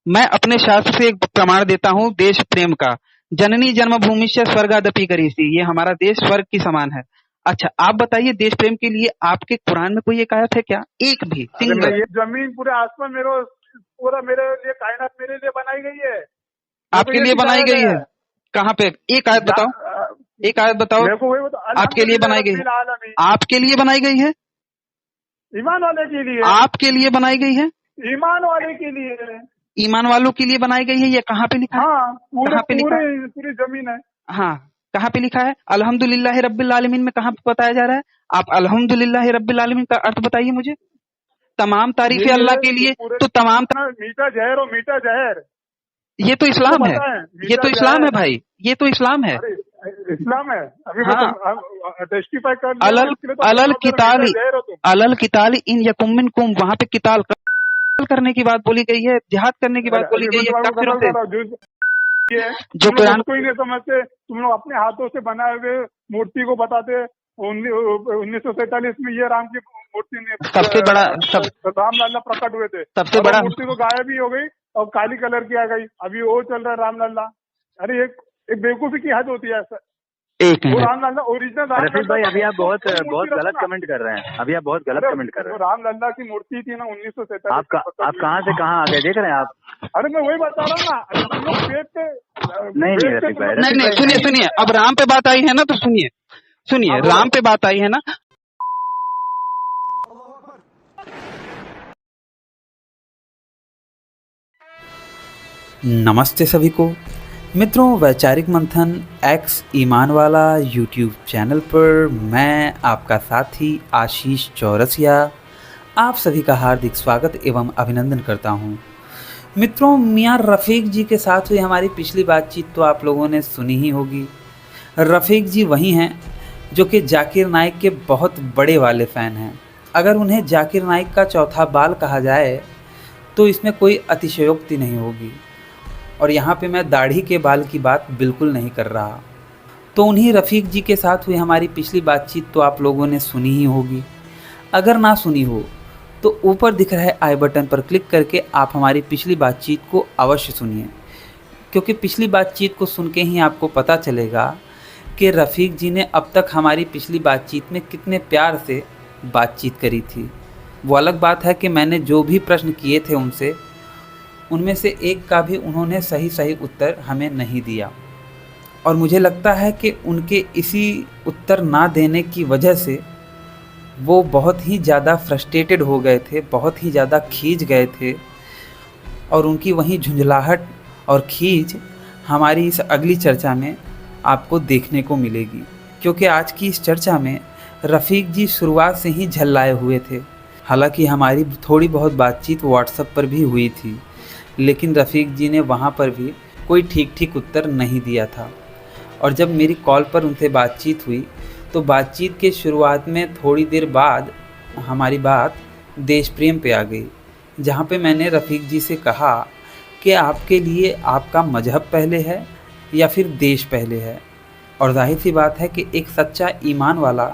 मैं अपने शास्त्र से एक प्रमाण देता हूँ देश प्रेम का। जननी जन्मभूमि से स्वर्गादपि करीसी, ये हमारा देश स्वर्ग की समान है। अच्छा, आप बताइए देश प्रेम के लिए आपके कुरान में कोई एक आयत है क्या? एक भी अरे मैं सिंगल? ये जमीन पूरे आसमान मेरे पूरा मेरे लिए कायनात मेरे लिए बनाई गई है। मेरे को आपके ये लिए बनाई सिखाया गई गया है? कहाँ पे? एक आयत बताओ, एक आयत बताओ। मेरे को वही आपके लिए अल्हम्दुलिल्लाह बनाई गई है? रब्बिल आलमीन, आपके लिए बनाई गई है? ईमान वाले के लिए, आपके लिए बनाई गई है? ईमान वाले के लिए। ईमान वालों के लिए बनाई गई है? ये कहाँ पे लिखा है? हाँ, पूरे कहाँ पे लिखा पूरे है? पूरी जमीन है। हाँ, कहाँ पे लिखा है? अल्हम्दुलिल्लाह रब्बिल आलमीन में कहाँ पे बताया जा रहा है? आप अल्हम्दुलिल्लाह रब्बिल आलमीन का अर्थ बताइए मुझे। तमाम तारीफें अल्लाह के ये लिए, पूरे तो तमाम मीठा जहर और मीठा जहर, ये तो आपको इस्लाम है। पता है ये मीठा तो इस्लाम है जहर। भाई, ये तो इस्लाम है। अरे इस्लाम है, अभी मैं हाँ, तो टेस्टिफाई कर लिया हूँ, अलल इसके लिए तो अलल अल्लाह तेरा मीठा किताली, जहर हो तुम। अलल किताली इन यकुम मिनकुम, वहां पे किताल करने की बात बोली गई है, जिहाद करने की बात बोली अभी मैं गई है तुम्हारे को काफिरों कसम से, कर रहा हूँ, जो ये है जो तुम लोग कुरान। उसको ही नहीं समझते। तुम लोग अपने हाथों से बनाए हुए मूर्ति को बताते। 1947 में ये राम की मूर्ति ने सबसे बड़ा राम लल्ला प्रकट हुए थे, सबसे और वो बड़ा मूर्ति तो गायब ही हो गई और काली कलर की आ गई। अभी वो चल रहा है राम लल्ला। अरे एक बेवकूफी की हद होती है ऐसा। एक वो मिनट, राम लल्ला ओरिजिनल राम रफीक लल्ला भाई, था, अभी आप उसको बहुत कोई मूर्ति गलत रखना। कमेंट कर रहे हैं। अभी आप बहुत गलत अरे कमेंट कर जो रहे हैं। राम लल्ला की मूर्ति थी ना 1947 आप कहाँ से कहाँ आ गए, देख रहे हैं आप? अरे मैं वही बता रहा हूँ ना। अच्छा तुम लोग पेट पे नहीं रफीक भाई, नहीं नहीं, सुनिए सुनिए, अब राम पे बात आई है ना, तो सुनिए सुनिए, हाँ, बोलो। राम पे बात आई है ना। नमस्ते सभी को मित्रों, वैचारिक मंथन एक्स ईमान वाला यूट्यूब चैनल पर मैं आपका साथी आशीष चौरसिया आप सभी का हार्दिक स्वागत एवं अभिनंदन करता हूं। मित्रों, मियां रफ़ीक जी के साथ हुई हमारी पिछली बातचीत तो आप लोगों ने सुनी ही होगी। रफ़ीक जी वही हैं जो कि जाकिर नाइक के बहुत बड़े वाले फ़ैन हैं। अगर उन्हें जाकिर नाइक का चौथा बाल कहा जाए तो इसमें कोई अतिशयोक्ति नहीं होगी, और यहाँ पे मैं दाढ़ी के बाल की बात बिल्कुल नहीं कर रहा। तो उन्हीं रफ़ीक जी के साथ हुई हमारी पिछली बातचीत तो आप लोगों ने सुनी ही होगी। अगर ना सुनी हो तो ऊपर दिख रहे आई बटन पर क्लिक करके आप हमारी पिछली बातचीत को अवश्य सुनिए, क्योंकि पिछली बातचीत को सुन के ही आपको पता चलेगा कि रफ़ीक जी ने अब तक हमारी पिछली बातचीत में कितने प्यार से बातचीत करी थी। वो अलग बात है कि मैंने जो भी प्रश्न किए थे उनसे, उनमें से एक का भी उन्होंने सही उत्तर हमें नहीं दिया, और मुझे लगता है कि उनके इसी उत्तर ना देने की वजह से वो बहुत ही ज़्यादा फ्रस्ट्रेटेड हो गए थे, बहुत ही ज़्यादा खींच गए थे, और उनकी वही झुंझलाहट और खींच हमारी इस अगली चर्चा में आपको देखने को मिलेगी। क्योंकि आज की इस चर्चा में रफ़ीक जी शुरुआत से ही झल्लाए हुए थे। हालांकि हमारी थोड़ी बहुत बातचीत व्हाट्सएप पर भी हुई थी, लेकिन रफ़ीक जी ने वहाँ पर भी कोई ठीक उत्तर नहीं दिया था। और जब मेरी कॉल पर उनसे बातचीत हुई तो बातचीत के शुरुआत में थोड़ी देर बाद हमारी बात देश प्रेम पे आ गई, जहाँ पे मैंने रफ़ीक जी से कहा कि आपके लिए आपका मजहब पहले है या फिर देश पहले है। और जाहिर सी बात है कि एक सच्चा ईमान वाला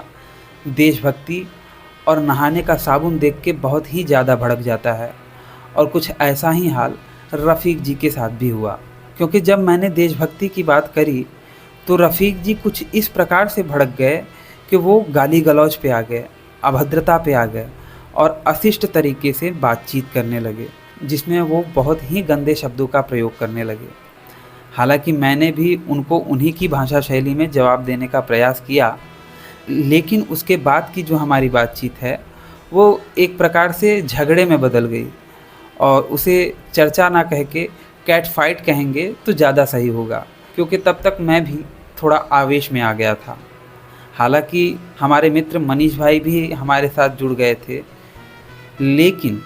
देशभक्ति और नहाने का साबुन देख के बहुत ही ज़्यादा भड़क जाता है, और कुछ ऐसा ही हाल रफ़ीक जी के साथ भी हुआ। क्योंकि जब मैंने देशभक्ति की बात करी तो रफ़ीक जी कुछ इस प्रकार से भड़क गए कि वो गाली गलौज पे आ गए, अभद्रता पे आ गए, और अशिष्ट तरीके से बातचीत करने लगे, जिसमें वो बहुत ही गंदे शब्दों का प्रयोग करने लगे। हालांकि मैंने भी उनको उन्हीं की भाषा शैली में जवाब देने का प्रयास किया, लेकिन उसके बाद की जो हमारी बातचीत है वो एक प्रकार से झगड़े में बदल गई, और उसे चर्चा ना कह के कैट फाइट कहेंगे तो ज़्यादा सही होगा, क्योंकि तब तक मैं भी थोड़ा आवेश में आ गया था। हालांकि हमारे मित्र मनीष भाई भी हमारे साथ जुड़ गए थे, लेकिन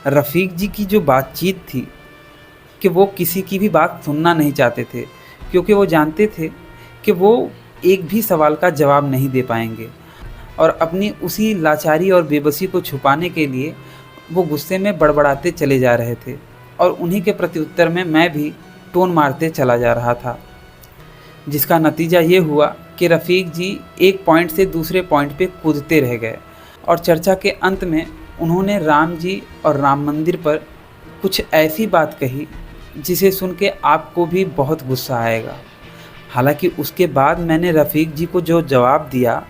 रफ़ीक जी की जो बातचीत थी कि वो किसी की भी बात सुनना नहीं चाहते थे, क्योंकि वो जानते थे कि वो एक भी सवाल का जवाब नहीं दे पाएंगे, और अपनी उसी लाचारी और बेबसी को छुपाने के लिए वो गुस्से में बड़बड़ाते चले जा रहे थे, और उन्हीं के प्रत्युत्तर में मैं भी टोन मारते चला जा रहा था, जिसका नतीजा ये हुआ कि रफ़ीक जी एक पॉइंट से दूसरे पॉइंट पे कूदते रह गए, और चर्चा के अंत में उन्होंने राम जी और राम मंदिर पर कुछ ऐसी बात कही जिसे सुन के आपको भी बहुत गुस्सा आएगा। हालांकि उसके बाद मैंने रफ़ीक जी को जो जवाब दिया,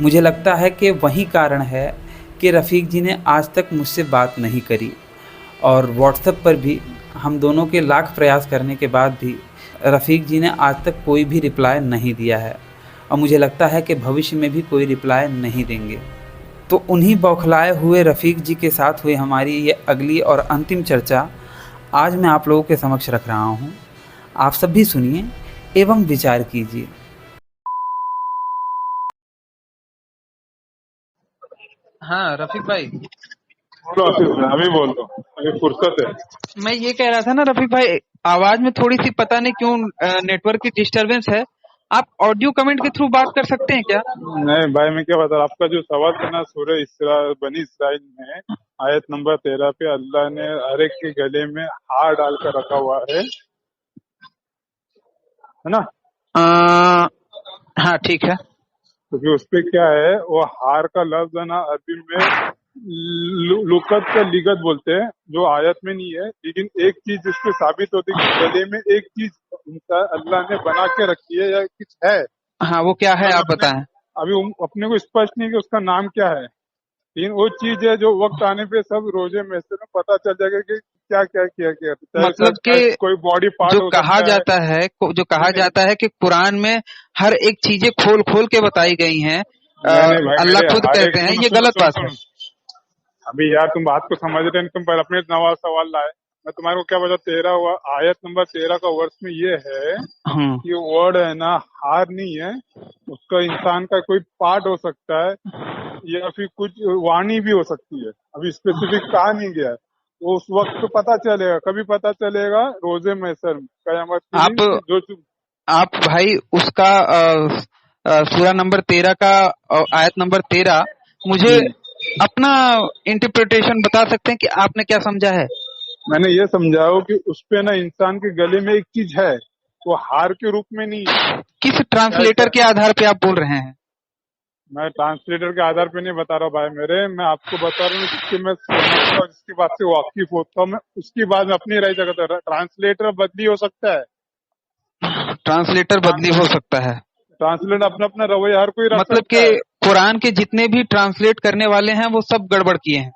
मुझे लगता है कि वही कारण है कि रफ़ीक जी ने आज तक मुझसे बात नहीं करी और व्हाट्सएप पर भी हम दोनों के लाख प्रयास करने के बाद भी रफ़ीक जी ने आज तक कोई भी रिप्लाई नहीं दिया है और मुझे लगता है कि भविष्य में भी कोई रिप्लाई नहीं देंगे। तो उन्हीं बौखलाए हुए रफ़ीक जी के साथ हुई हमारी ये अगली और अंतिम चर्चा आज मैं आप लोगों के समक्ष रख रहा हूँ। आप सब भी सुनिए एवं विचार कीजिए। हाँ रफ़ीक भाई, बोलो आशीष भाई, अभी बोल दो, अभी फुर्सत है। मैं ये कह रहा था ना रफ़ीक भाई, आवाज़ में थोड़ी सी पता नहीं क्यों नेटवर्क की डिस्टरबेंस है। आप ऑडियो कमेंट के थ्रू बात कर सकते हैं क्या? नहीं भाई, मैं क्या बता रहा, आपका जो सवाल था ना, सूरह बनी इसराइल में आयत नंबर 13 पे अल्लाह ने हर एक के गले में हार डालकर रखा हुआ है ना? हाँ ठीक है। क्योंकि उस पे क्या है, वो हार का लफ्ज है ना, अरबी में लुकत का लिगत बोलते हैं, जो आयत में नहीं है। लेकिन एक चीज जिससे साबित होती है कि गले में एक चीज अल्लाह ने बना के रखी है या कुछ है। हाँ वो क्या है आप बताएं। अभी अपने को स्पष्ट नहीं कि उसका नाम क्या है, लेकिन वो चीज है जो वक्त आने पे सब रोजे में से पता चल जाएगा कि क्या क्या किया गया। मतलब कि कोई बॉडी पार्ट जो हो कहा सकता है। जाता है, जो कहा जाता है कि कुरान में हर एक चीजें खोल खोल के बताई गई हैं। नहीं भाई, अल्लाह मेरे खुद हर एक कहते हैं, ये गलत बात है। अभी यार तुम बात को समझ रहे हैं, तुम पर अपने नवा सवाल लाए। मैं तुम्हारे को क्या बता, 13 हुआ आयत नंबर 13 का वर्ष में ये है कि वर्ड है ना, हार नहीं है, उसका इंसान का कोई पार्ट हो सकता है या फिर कुछ वाणी भी हो सकती है। अभी स्पेसिफिक कहा नहीं गया है, वो उस वक्त तो पता चलेगा। कभी पता चलेगा रोजे मैसर में, कयामत के आप दिन जो आप भाई उसका सूरा नंबर 13 का आयत नंबर 13 मुझे अपना इंटरप्रिटेशन बता सकते हैं कि आपने क्या समझा है? मैंने ये समझाओ कि उस पे ना इंसान के गले में एक चीज है, वो हार के रूप में नहीं है। किस ट्रांसलेटर के आधार पे आप बोल रहे हैं? मैं ट्रांसलेटर के आधार पे नहीं बता रहा भाई मेरे, मैं आपको बता रहा हूँ जिसके मैं समझता हूँ, जिसकी बात से वाकिफ होता हूँ मैं, उसकी बात में अपनी राय जगह है। ट्रांसलेटर बदली हो सकता है, ट्रांसलेटर बदली हो सकता है। ट्रांसलेटर अपना अपना रवैया हर कोई रख मतलब सकता कि है। कुरान के जितने भी ट्रांसलेट करने वाले हैं वो सब गड़बड़ किए हैं।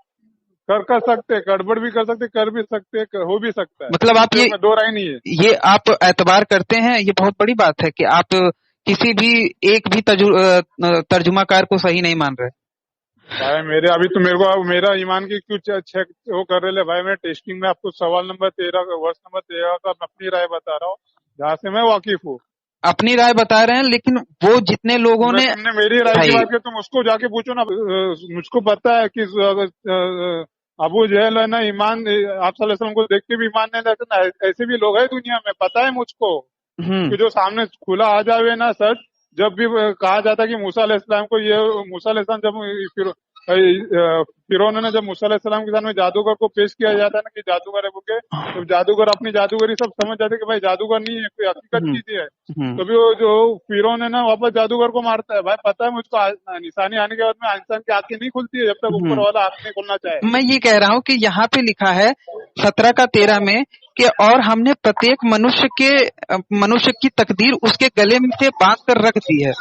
कर सकते, गड़बड़ भी कर सकते, कर भी सकते, हो भी सकता है। मतलब आप दो राय नहीं है। ये आप एतबार करते हैं, ये बहुत बड़ी बात है कि आप किसी भी एक भी तर्जुमाकार को सही नहीं मान रहे। भाई मेरे अभी तो मेरे को मेरा ईमान की कुछ चेक वो कर रहे भाई। मैं टेस्टिंग में आपको सवाल नंबर 13 वर्ष नंबर 13 का अपनी राय बता रहा हूँ, जहाँ से मैं वाकिफ हूँ। अपनी राय बता रहे हैं, लेकिन वो जितने लोगों ने तुमने मेरी राय की बात की, तुम उसको जाके पूछो ना। मुझको पता है कि अबू जहल है ना, ईमान आप सल्लल्लाहु अलैहि वसल्लम को देख के भी ईमान नहीं लाते ना, ऐसे भी लोग हैं दुनिया में, पता है मुझको। कि जो सामने खुला आ जावे ना सर, जब भी कहा जाता है कि मूसा अलैहिस्सलाम को, ये मूसा अलैहिस्सलाम जब फिरौन ने जब मूसा अलैहिस्सलाम के सामने जादूगर को पेश किया जाता है ना कि जादूगर है बोके, तो जादूगर अपनी जादूगरी सब समझ जाते कि भाई जादूगर नहीं है, कोई हकीकत चीज है। तो भी वो जो फिरौन है ना, वापस जादूगर को मारता है। भाई पता है मुझको, निशानी आने के बाद में इंसान की आंखें नहीं खुलती है जब तक ऊपर वाला आंख नहीं खोलना चाहे। मैं ये कह रहा हूँ कि यहाँ पे लिखा है 17 का 13 में कि और हमने प्रत्येक मनुष्य की तकदीर उसके गले में से बांध कर रख दी है।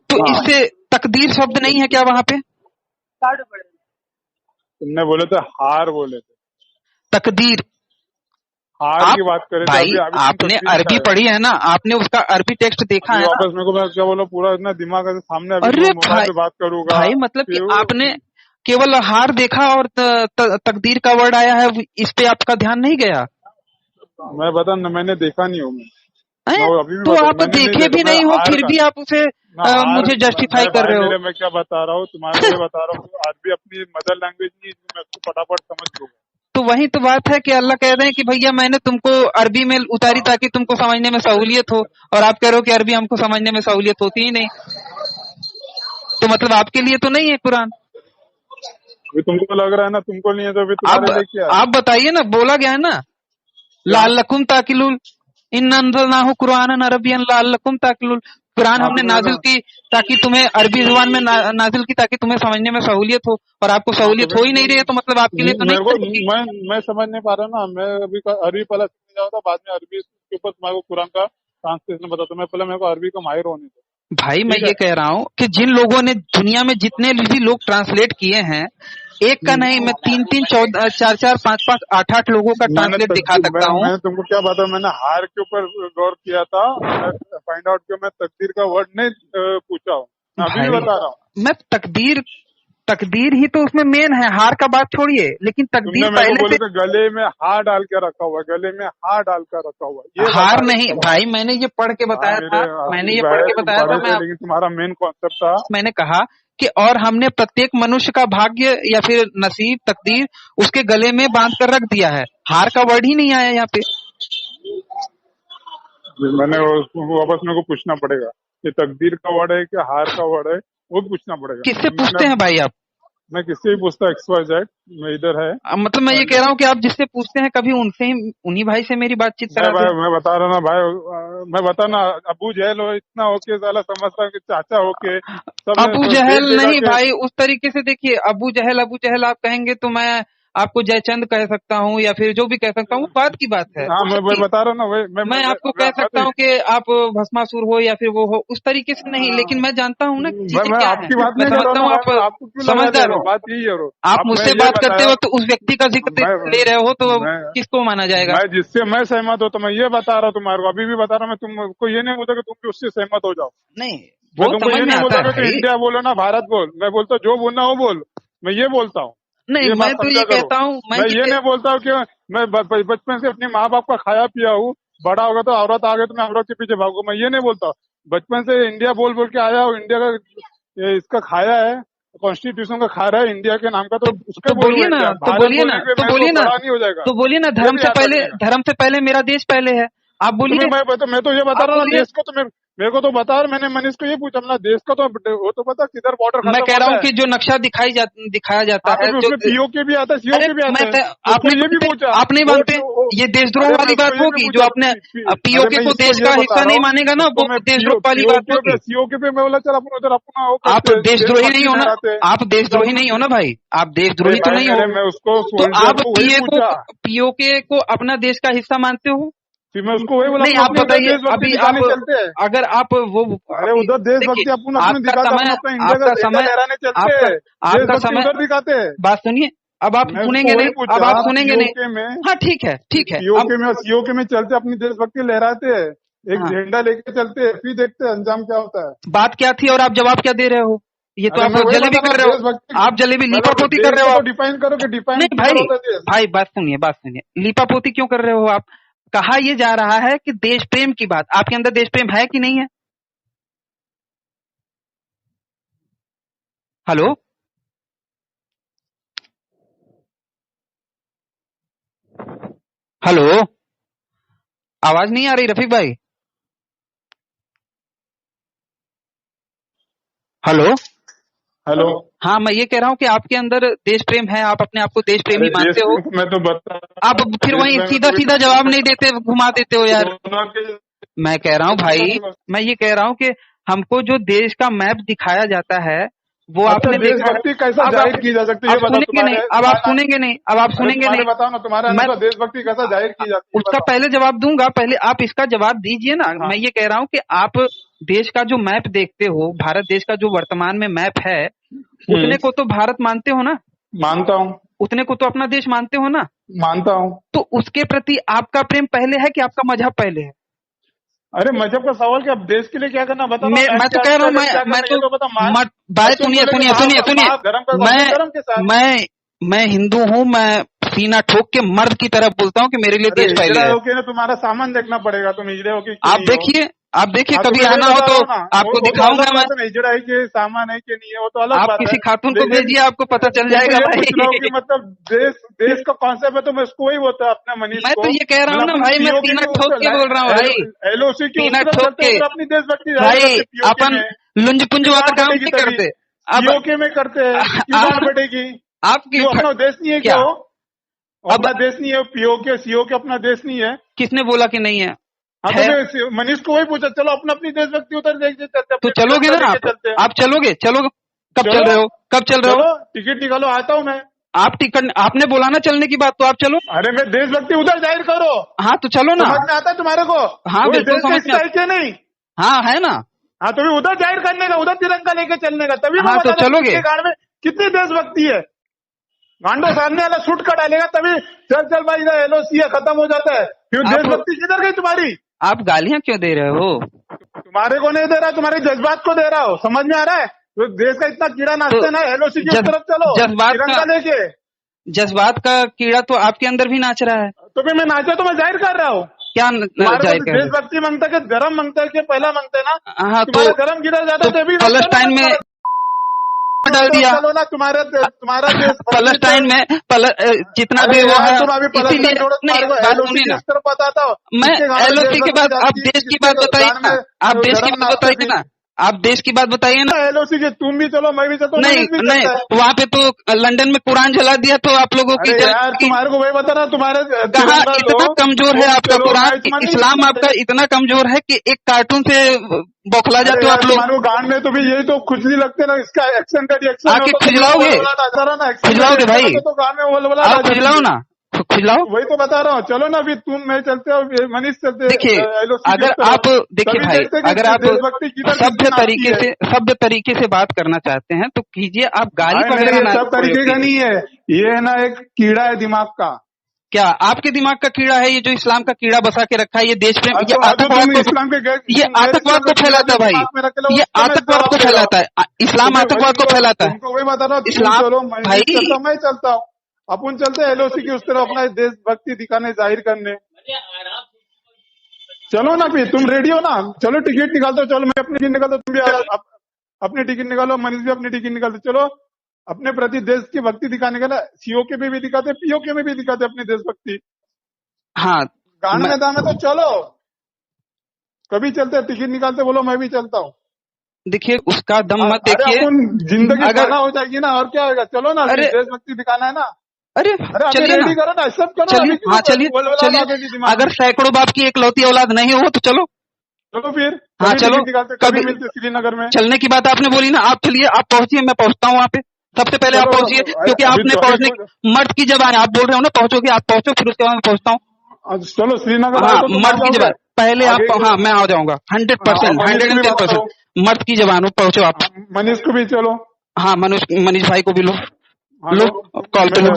तो इससे तकदीर शब्द नहीं है क्या वहां पे? तुमने बोले थे हार, बोले थे तकदीर। हार की बात करें भाई तो अभी आपने अरबी पढ़ी है ना, आपने उसका अरबी टेक्स्ट देखा है ना? वापस मेरे को, मैं क्या बोला, पूरा इतना दिमाग है सामने। अभी अरे मोबाइल पे बात करूंगा भाई मतलब कि आपने केवल हार देखा और तकदीर का वर्ड आया है, इस पे आपका ध्यान नहीं गया? मैं बता, मैंने देखा नहीं हूँ अभी तो आप देखे भी नहीं हो, फिर भी आप उसे मुझे जस्टिफाई कर रहे हो। मैं क्या बता रहा हूँ तुम्हारे को, बता रहा हूँ अरबी अपनी मदर लैंग्वेज नहीं, मैं उसको फटाफट समझ लूंगा। तो वही तो बात है कि अल्लाह कह रहे हैं कि भैया मैंने तुमको अरबी में उतारी ताकि तुमको समझने में सहूलियत हो, और आप कह रहे हो कि अरबी हमको समझने में सहूलियत होती ही नहीं। तो मतलब आपके लिए तो नहीं है कुरान। तुमको लग रहा है ना, तुमको नहीं है तो अभी तुम्हारे लिए क्या है? आप बताइए ना, बोला गया है ना लाल्लकुम ताकिलुल, इन्ना अंज़लनाहु कुरानन अरबियन लाल्लकुम ताकिलुल। कुरान आप हमने जो है नाजिल ना, की ताकि तुम्हें अरबी जुबान में नाजिल की ताकि तुम्हें समझने में सहूलियत हो, और आपको हाँ तो सहूलियत हो ही नहीं रही है, तो मतलब आपके लिए तो नहीं मेरे को रहेगी। मैं समझ नहीं पा रहा ना। मैं अभी अरबी पहले सीखने जाऊँ था, बाद में अरबी के ऊपर तुम्हारे को कुरान का ट्रांसलेशन बताता हूँ। मैं पहले मेरे को अरबी का माहिर होने दो, भाई मैं ठीक ये है। कह रहा हूँ कि जिन लोगों ने दुनिया में जितने भी लोग ट्रांसलेट किए हैं, एक का नहीं, मैं 3-3, 14, 4-4, 5-5, 8-8 लोगों का ट्रांसलेट दिखा सकता हूँ। मैंने तुमको क्या बताया, मैंने हार के ऊपर गौर किया था। मैं फाइंड आउट किया, मैं तकदीर का वर्ड नहीं पूछा हूँ। मैं अभी भी भाई बता रहा हूँ। मैं तकदीर तकदीर ही तो उसमें मेन है, हार का बात छोड़िए, लेकिन तुमने तकदीर मेरे को पहले बोले से। थे गले में हार डाल के रखा हुआ है, गले में हार डाल कर रखा हुआ है, ये हार बता रहे नहीं थे तुम। भाई, मैंने ये पढ़ के हाँ बताया मेरे था, मैंने आशीष ये पढ़ भाई, के तुम बताया था। पढ़े थे, लेकिन तुम्हारा मेन कॉन्सेप्ट था। मैंने कहा कि और हमने प्रत्येक मनुष्य का भाग्य या फिर नसीब तकदीर उसके गले में बांध कर रख दिया है, हार का वर्ड ही नहीं आया यहाँ पे। मैंने वो वापस मेरे को पूछना पड़ेगा कि तकदीर का वर्ड है कि हार का वर्ड है, वो भी पूछना पड़ेगा। किससे पूछते हैं भाई आप? मैं किससे भी पूछता, XYZ में इधर है। मतलब मैं ये कह रहा हूँ कि आप जिससे पूछते हैं कभी उनसे ही, उन्हीं भाई से मेरी बातचीत नहीं करा भाई, दे। मैं बता रहा ना भाई, मैं बता ना, अबू जहल हो इतना होके साला समझता है कि चाचा होके सबने अबू देख जहल देखा नहीं के। भाई, उस तरीके से देखिए, अबू जहल आप कहेंगे तो मैं आपको जयचंद कह सकता हूँ या फिर जो भी कह सकता हूँ, वो बात की बात है, हाँ वो मैं सब वही चीज। बता रहा हूँ ना, वही मैं आपको कह मैं सकता तो हूँ कि आप भस्मासुर हो या फिर वो हो, उस तरीके से नहीं, लेकिन मैं जानता हूँ ना भाई चीजें मैं क्या है। आपकी बात मैं नहीं कर रहा हूँ समझता ना हूँ भाई, आप मैं आपको क्यों लगा ले समझदार रहा हूँ, हो। बात यही है ब्रो। आप अब मैं मुझसे ये बात करते बताया, हो तो उस व्यक्ति का जिक्र मैं ले रहे हो, तो मैं किसको माना जाएगा? मैं जिससे मैं सहमत हूँ तो मैं ये बता रहा हूँ तुम्हारे को, अभी भी बता रहा हूँ। मैं तुमको ये नहीं बोलता कि तुम भी उससे सहमत हो जाओ। नहीं, मैं वो तुमको समझ ये में नहीं आता बोलता है कि तू भाई। इंडिया बोलो ना भारत बोल। मैं बोलता हूँ जो बोलना हो बोल, मैं ये बोलता हूँ। नहीं, ये मैं बात तो समझा ये करो। कहता हूँ, मैं ये नहीं बोलता हूँ कि मैं बचपन से अपने माँ बाप का खाया पिया हूँ, बड़ा होगा तो औरत आ गई तो मैं औरत के पीछे भागू, मैं ये नहीं बोलता। बचपन से इंडिया बोल बोल के आया हूँ, इंडिया का इसका खाया है, कॉन्स्टिट्यूशन का खा रहा है इंडिया के नाम का, तो उसके तो बोलिए बोलूंगा ना, इंडिया। तो भारत बोलिए ना, बोलने के तो मेरे को बोलिए ना, बड़ा नहीं हो जाएगा, तो बोलिए ना, ये भी याद रखने का। धर्म से पहले मेरा देश पहले है। आप तुम्हें बोलिए, मैं तो ये बता आप रहा हूँ ना, बोलिए। देश को तो मेरे को तो बता, और मैंने मनीष को ये पूछा अपना देश का, तो वो तो पता किधर बॉर्डर मैं खत्म कह रहा होता हूँ है। कि जो नक्शा दिखाया जाता हाँ तो है, फिर जो। उसमें पीओके भी आता है, अरे सीओके भी मैं आता है। तो आप उसको नहीं ये भी मानते, पूछा आप नहीं वो, मानते, ये देशद्रोह अरे मैं वाली उसको बात ये भी होगी जो पूछा आपने अरे पीओके मैं को इसको देश ये का बता हिस्सा रहा नहीं हूँ, मानेगा ना, उसको वो मैं देशद्रोह वाली बात पीओके पे होगी। सीओके पे मैं बोला चल अपन उधर अपना वो आप करते हैं, देशद्रोही नहीं हो ना, लहराते हैं। आप तो देशद्रोही अपन नहीं हो ना भाई, आप अरे देशद्रोही तो भाई नहीं मेरे, हो। मैं उसको तो सोल्जर आप को वही पूछा, पीओके को अपना देश का हिस्सा मानते हो? फिर मैं उसको वही बोला, नहीं, अपन आप अपने उधर बताइए, देशभक्ति अभी आप, दिखाने चलते हैं। अगर आप वो अरे अभी उधर देखिए, देशभक्ति अपन अपने आपका दिखाते, अपन समय अपना इंडिया का आपका झंडा समय लहराने चलते आपका हैं, आपका देशभक्ति समय उधर दिखाते हैं। बात सुनिए, अब आप मैं उसको सुनेंगे वही नहीं, अब पूछा आप सुनेंगे नहीं। पीओके में, हाँ ठीक है, ठीक है, अब पीओके में और सीओके में चलते अपनी देशभक्ति लहराते हैं, एक हाँ, झंडा लेके चलते हैं, फिर देखते हैं अंजाम क्या होता है। बात क्या थी और आप जवाब क्या दे रहे हो? ये तो अरे आप मैं वही जलेबी बता रहा कर हूँ, रहे हो, देशभक्ति आप जलेबी मतलब लीपापोती कर देश रहे को हो तो आप। डिफाइन करो कि डिफाइन नहीं किधर भाई, होता है देश। भाई बात सुनिए, लीपापोती क्यों कर रहे हो आप? कहा यह जा रहा है कि देश प्रेम की बात, आपके अंदर देश प्रेम है कि नहीं है? हेलो, हेलो, आवाज नहीं आ रही रफीक भाई? हेलो। हेलो। हाँ, मैं ये कह रहा हूँ कि आपके अंदर देश प्रेम है, आप अपने आप को देश प्रेमी अरे देश मानते हो। प्रेम तो मैं तो बता आप रहा हूँ, फिर देश वही प्रेम सीधा तो सीधा जवाब नहीं देते, घुमा देते हो यार। कोरोना के मैं कह रहा हूँ भाई, मैं ये कह रहा हूँ कि हमको जो देश का मैप दिखाया जाता है वो अच्छा, आपने देखा है। देशभक्ति कैसा अब जाहिर की जा सकती है आप ये बताओ सुनेंगे नहीं, तुम्हारे अब आप तुम्हारा सुनेंगे नहीं, अब आप अरे सुनेंगे तुम्हारे नहीं। बताओ ना, तुम्हारे मैं अनुसार देशभक्ति कैसा जाहिर की जाती है उसका बताओ। पहले जवाब दूंगा, पहले आप इसका जवाब दीजिए ना। हाँ। मैं ये कह रहा हूँ कि आप देश का जो मैप देखते हो, भारत देश का जो वर्तमान में मैप है, उतने को तो भारत मानते हो ना, मानता हूँ। उतने को तो अपना देश मानते हो ना, मानता हूँ। तो उसके प्रति आपका प्रेम पहले है कि आपका मजहब पहले है? अरे मजहब का सवाल क्या, अब देश के लिए क्या करना बता दो, मैं लैंड तो के कह रहा हूँ, लिए क्या मैं करना ये तो तो बता। अब बात तुम सुनिए, बोले कि सुनिए, सुनिए, सुनिए। धर्म का कौन से धर्म के साथ। मैं हिंदू हूँ, मैं सीना ठोक के मर्द की तरह बोलता हूँ कि मेरे लिए अरे देश पहले हिजड़ा है। हो के ना, तुम्हारा सामान देखना पड़ेगा, तुम हिजड़े हो कि आप नहीं हो। देखिए, आप देखिए, हाँ तो कभी मैं वही आना हो बता तो रहा हूँ ना, आपको वो तो अलग दिखाऊंगा मैं। बात है ना, हिजड़ा है कि सामान है कि नहीं है, वो तो अलग आप बात है। किसी खातून को लेकिन भेजिए, आपको पता चल तुमको जाएगा ये पूछ रहा हूँ कि भाई। मतलब देश का कॉन्सेप्ट है, तो मैं उसको वही बोलता है अपने मनीष मैं को। तो ये कह रहा हूँ मतलब ना अपन भाई, मैं पीओके सीना की उस ठोक के बोल रहा हूँ भाई, LOC की उस सीना तरफ ठोक चलते हैं, के। उधर अपनी देशभक्ति जाहिर भाई करते पीओके अपन में। लुंज पुंज क्यों वाला गांड काम फटेगी नहीं तभी, करते। अब पीओके में करते हैं, क्यों गांड आप फटेगी। आपकी क्यों अपना देश नहीं है क्या क्या? वो? अब अपना देश नहीं है पीओके सीओके, अपना देश नहीं है। किसने बोला कि नहीं है? हाँ है। तो फिर मनीष को वही पूछा, चलो अपना अपनी देशभक्ति उधर देख चलते, तो अपने चलोगे तिरंगा ना लेके चलते हैं। आप चलोगे? चलो, कब चलो, चल रहे हो? कब चल रहे हो? चलो टिकट निकालो, आता हूँ मैं। आप टिकट, आपने बोला ना चलने की बात, तो आप चलो। अरे मैं देशभक्ति उधर जाहिर करो। हाँ तो चलो ना। समझ में आता है तुम्हारे को? हाँ वो बिल्कुल देश का समझ में हिस्सा है क्या नहीं? हाँ है ना। हाँ तो भी उधर जाहिर करने का, उधर तिरंगा लेके चलने का, तभी मैं हाँ तो बता रहा हूँ चलोगे? किसके गांड में कितनी देशभक्ति है। गांडो सामने वाला छूट का डालेगा तभी चल चल भाई इधर एलओसी है, खत्म हो जाता है। फिर आप- देशभक्ति किधर गई तुम्हारी? आप गालियां क्यों दे रहे हो? तुम्हारे को नहीं दे रहा, तुम्हारे जज्बात को दे रहा हो। समझ में आ रहा है? तो देश का इतना कीड़ा नाचता है ना, एलओसी की उस तरफ चलो, जज्बात तिरंगा का- लेके। जज्बात का कीड़ा तो आपके अंदर भी नाच रहा है। तो फिर मैं नाचा तो मैं जाहिर कर रहा हूँ। क्या तुम्हारे जाहिर को कर रहे हो? देशभक्ति मांगता है कि धर्म मांगता है कि पहला मांगता है ना। हाँ तुम्हारा धर्म किधर जाता तो है तभी पैलेस्टाइन में डाल दिया। चलो ना, तुम्हारा देश पैलेस्टाइन में जितना अरे भी वो यार, है, तुम अभी इसीलिए पैलेस्टाइन छोड़ो, नहीं, तुम्हारे को बात एलओसी सुनिए ना। किस तरफ बताता हो? मैं किसके गांड में एलओसी के बाद देशभक्ति आप जाती है, देश की किसके बात बताइए गांड ना। में आप देश की धर्म बात नाचता है बताइए ना। आप देश की बात बताइए ना। एलओसी के तुम भी चलो, मैं भी चलता हूँ, नहीं मनीष भी नहीं, चलता है। वहाँ पे तो लंदन में कुरान जला दिया, तो आप लोगों की अरे यार, तुम्हारे को वही बता रहा, तुम्हारे कहाँ इतना कमजोर है आपका कुरान? इस्लाम आपका इतना कमजोर है कि एक कार्टून से बौखला जाते हो आप लोग। तुम्हारे को गांड में तो भी यही तो खुजली लगते ना, इसका एक्शन का रिएक्शन आके खुजलाओगे? खुजलाओगे भाई? तो गांड में बोल आप खुजलाओ ना, खुजलाओ। वही तो बता रहा हूँ। चलो ना, अभी तुम मैं चलते हो, मनीष चलते। देखिए, अगर आप देखिए भाई, अगर आप सभ्य तरीके से बात करना चाहते हैं तो कीजिए। आप गाली वगैरह ना सब तरीके का नहीं है, ये है ना एक कीड़ा है दिमाग का। क्या आपके दिमाग का कीड़ा है ये जो इस्लाम का कीड़ा बसा के रखा है? ये देश में ये आतंकवाद को फैलाता है भाई, ये आतंकवाद को फैलाता है। इस्लाम आतंकवाद को फैलाता है। तुमको वही बता रहा हूँ, इस्लाम चलो भाई, मैं चलता हूँ, अपन चलते हैं एलओसी की उस तरफ, अपना देशभक्ति दिखाने, जाहिर करने। चलो ना, फिर तुम रेडी हो ना? चलो टिकट निकाल दो, चलो मैं अपनी टिकट निकाल दो, तुम भी अपनी टिकट निकालो, मनीष भी अपनी टिकट निकाल दो। चलो अपने प्रति देश की भक्ति दिखाने का ना, सीओके में भी दिखाते, पीओके में भी दिखाते अपनी देशभक्ति। हाँ गांड में दाम है तो चलो, कभी चलते, टिकट निकालते, बोलो मैं भी चलता हूँ। देखिए, उसका दम मत देखिए। जिंदगी अगर अगर हो जाएगी ना, और क्या होगा? चलो ना, अरे देशभक्ति दिखाना है ना। अरे चलिए रेडी ना, करो ना, सब करो। चलिए। हाँ चलिए। अगर सैकड़ों बाप की एकलौती औलाद नहीं हो तो चलो। चलो फिर। हाँ चलो। कभी मिलते श्रीनगर में। चलने की बात आपने बोली ना, आप चलिए, आप पहुंचिए, मैं पहुंचता हूँ वहाँ पे। सबसे पहले आप पहुंचिए, क्योंकि आपने पहुंचने, मर्द की जबान है, आप बोल रहे हो ना पहुंचोगे, आप पहुंचो, फिर उसके बाद मैं पहुंचता हूँ। चलो श्रीनगर। हाँ, मर्द की जबान पहले आप। हाँ मैं आ जाऊंगा 100%, 110%। मर्द की जबान हो, पहुंचो आप। मनीष को भी चलो। हाँ मनीष भाई को भी लो कॉल पे लो।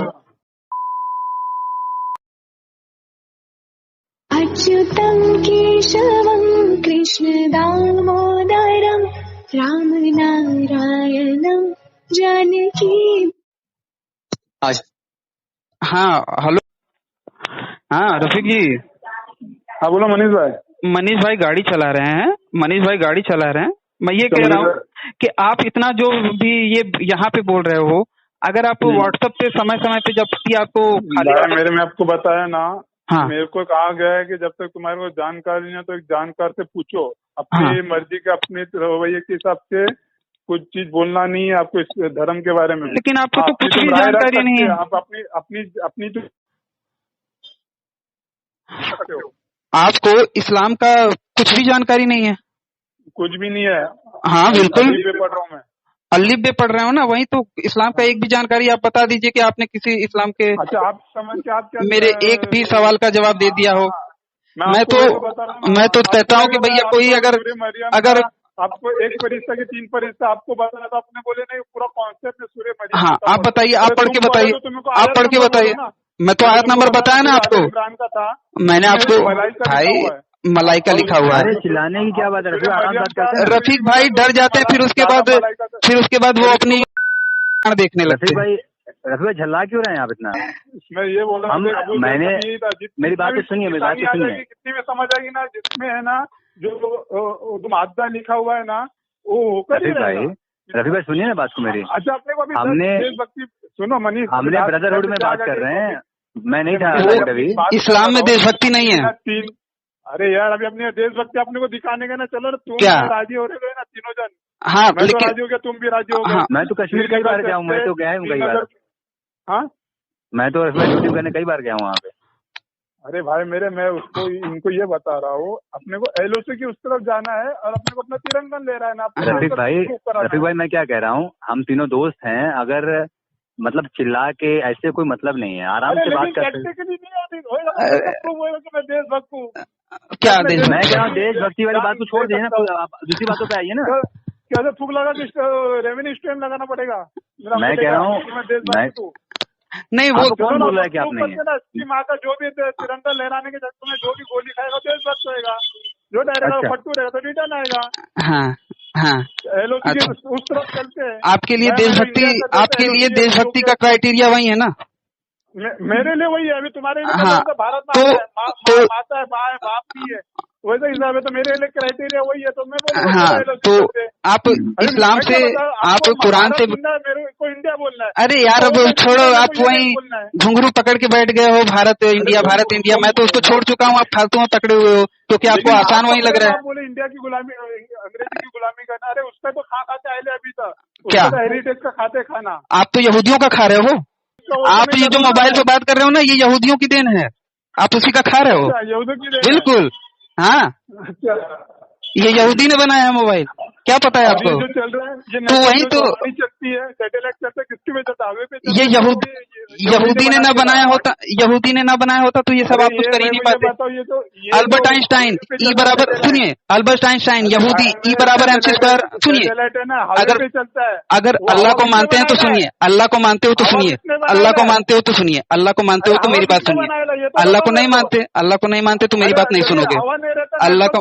अच्युतं केशवं कृष्ण दामोदरं राम नारायणं जानकी। हाँ हेलो। हाँ रफीक जी। हाँ बोलो मनीष भाई। मनीष भाई गाड़ी चला रहे हैं। मैं ये कह रहा हूँ कि आप इतना जो भी ये यहाँ पे बोल रहे हो, अगर आप व्हाट्सएप पे समय समय पे जब भी आपको मेरे में आपको बताया ना। हाँ। मेरे को कहा गया है कि जब तक तुम्हारे को जानकारी ना, तो एक जानकार से पूछो। अपनी मर्जी के, अपने रवैये के हिसाब से कुछ चीज बोलना नहीं है आपको इस धर्म के बारे में। लेकिन आपको तो कुछ भी जानकारी नहीं है। आप अपनी जो आपको इस्लाम का कुछ भी जानकारी नहीं है? कुछ भी नहीं है। हाँ बिल्कुल। पढ़ रहा हूँ मैं। अल्लीफ बे पढ़ रहे हो ना, वही तो। इस्लाम का एक भी जानकारी आप बता दीजिए कि आपने किसी इस्लाम के। अच्छा, आप समझ के आप क्या मेरे एक भी सवाल का जवाब दे दिया हो। मैं तो कहता हूँ कि भैया कोई अगर आपको एक फरिश्ता के 3 फरिश्ता आपको बताना, तो आपने बोले नहीं, पूरा कॉन्सेप्ट है सूर्य मरियम। हाँ आप बताइए, आप पढ़ के बताइए, आप पढ़ के बताइए। मैं तो आयत नंबर बताया ना आपको। मैंने आपको भाई मलाइका लिखा हुआ है। अरे चिल्लाने की क्या बात है, आराम बात करते हैं। रफीक भाई डर जाते हैं, फिर उसके बाद वो अपनी देखने लगते हैं। रफीक भाई झल्ला क्यों रहे हैं आप इतना? मैं ये बोल रहा हूँ, मेरी बात तो सुनिए, कितनी में समझ आएगी ना, जिसमें है ना जो तुम आदता लिखा हुआ है ना, वो होकर ही रहेगा। रफीक भाई सुनिए ना बात को मेरी। अच्छा, अपने को अभी सुनो मनीष, हमने ब्रदरहुड में बात कर रहे हैं। मैं नहीं था कभी। इस्लाम में देशभक्ति नहीं है। अरे यार, अभी अपनी देशभक्ति अपने को दिखाने का ना, चलो ना, तुम क्या राजी हो रहे हो ना तीनों जन। हाँ मैं लेकिन तो राजी हो गया, तुम भी राजी हो गए। हाँ, मैं तो कश्मीर कई बार गया हूँ, मैं तो गया हूँ कई बार। हाँ, मैं तो ड्यूटी करने कई बार गया हूँ वहाँ पे। अरे भाई मेरे, मैं उसको इनको ये बता रहा हूँ, अपने को एलओसी की उस तरफ जाना है और अपने को अपना तिरंगन ले रहा है ना। रफीक भाई मैं क्या कह रहा हूँ, हम तीनों दोस्त हैं, अगर मतलब चिल्ला के ऐसे कोई मतलब नहीं है, आराम से बात करते हैं। मैं देशभक्त हूँ क्या मैं कह रहा हूँ देशभक्ति वाली बात को छोड़ देना, दूसरी बातों पे आइए ना। क्या थूक लगा कि रेवेन्यू स्ट्रीम लगाना पड़ेगा? मैं कह रहा हूँ मैं देशभक्त हूँ। नहीं वो कौन बोल रहा है कि आप नहीं है? इसकी माँ का जो भी तिरंगा लहराने के चक्कर में जो भी गोली खाएगा देशभक्त होएगा, जो डायरेक्ट फट्टू रहेगा तो रिटर्न आएगा। हाँ हाँ एलओसी अच्छा। उस तरफ चलते हैं। आपके लिए देशभक्ति का क्राइटेरिया वही है ना? मेरे लिए वही है। अभी तुम्हारे लिए हाँ, तो भारत तो माता है, माँ है, बाप भी है, वैसा हिसाब है। तो मेरे लिए क्राइटेरिया वही है। तो मैं बोलूँ हाँ, तो आप इस्लाम से, आप कुरान से, मेरे को इंडिया बोलना है। अरे यार अब छोड़ो, आप वही घुंघरू पकड़ के बैठ गए हो, भारत इंडिया। मैं तो उसको छोड़ चुका हूँ, आप फालतू में पकड़े हुए हो, क्योंकि आपको आसान वही लग रहा है। आप बोले इंडिया की गुलामी, अंग्रेजी की गुलामी करना। अरे उसका तो खा आए अभी तक, क्या हेरिटेज का खाते खाना। आप तो यहूदियों का खा रहे हो। आप ये जो मोबाइल पे बात कर रहे हो ना, ये यहूदियों की देन है, आप उसी का खा रहे हो। बिल्कुल हाँ, ये यहूदी ने बनाया है मोबाइल, क्या पता है आपको? जो चल रहा है ये तो वही तो चलती है, सैटेलाइट चलता है, किसकी वजह से हाईवे पे ये यहूदी ने ना बनाया होता तो ये सब आप कुछ कर ही नहीं पाते। अल्बर्ट आइंस्टाइन ई बराबर, सुनिए, अल्बर्ट आइंस्टाइन यहूदी, ई बराबर MC स्क्वायर। सुनिए, अगर अल्लाह को मानते हैं तो सुनिए, अल्लाह को मानते हो तो सुनिए, अल्लाह को मानते हो तो सुनिए, अल्लाह को मानते हो तो मेरी बात सुनिए। अल्लाह को नहीं मानते तो मेरी बात नहीं सुनोगे। अल्लाह को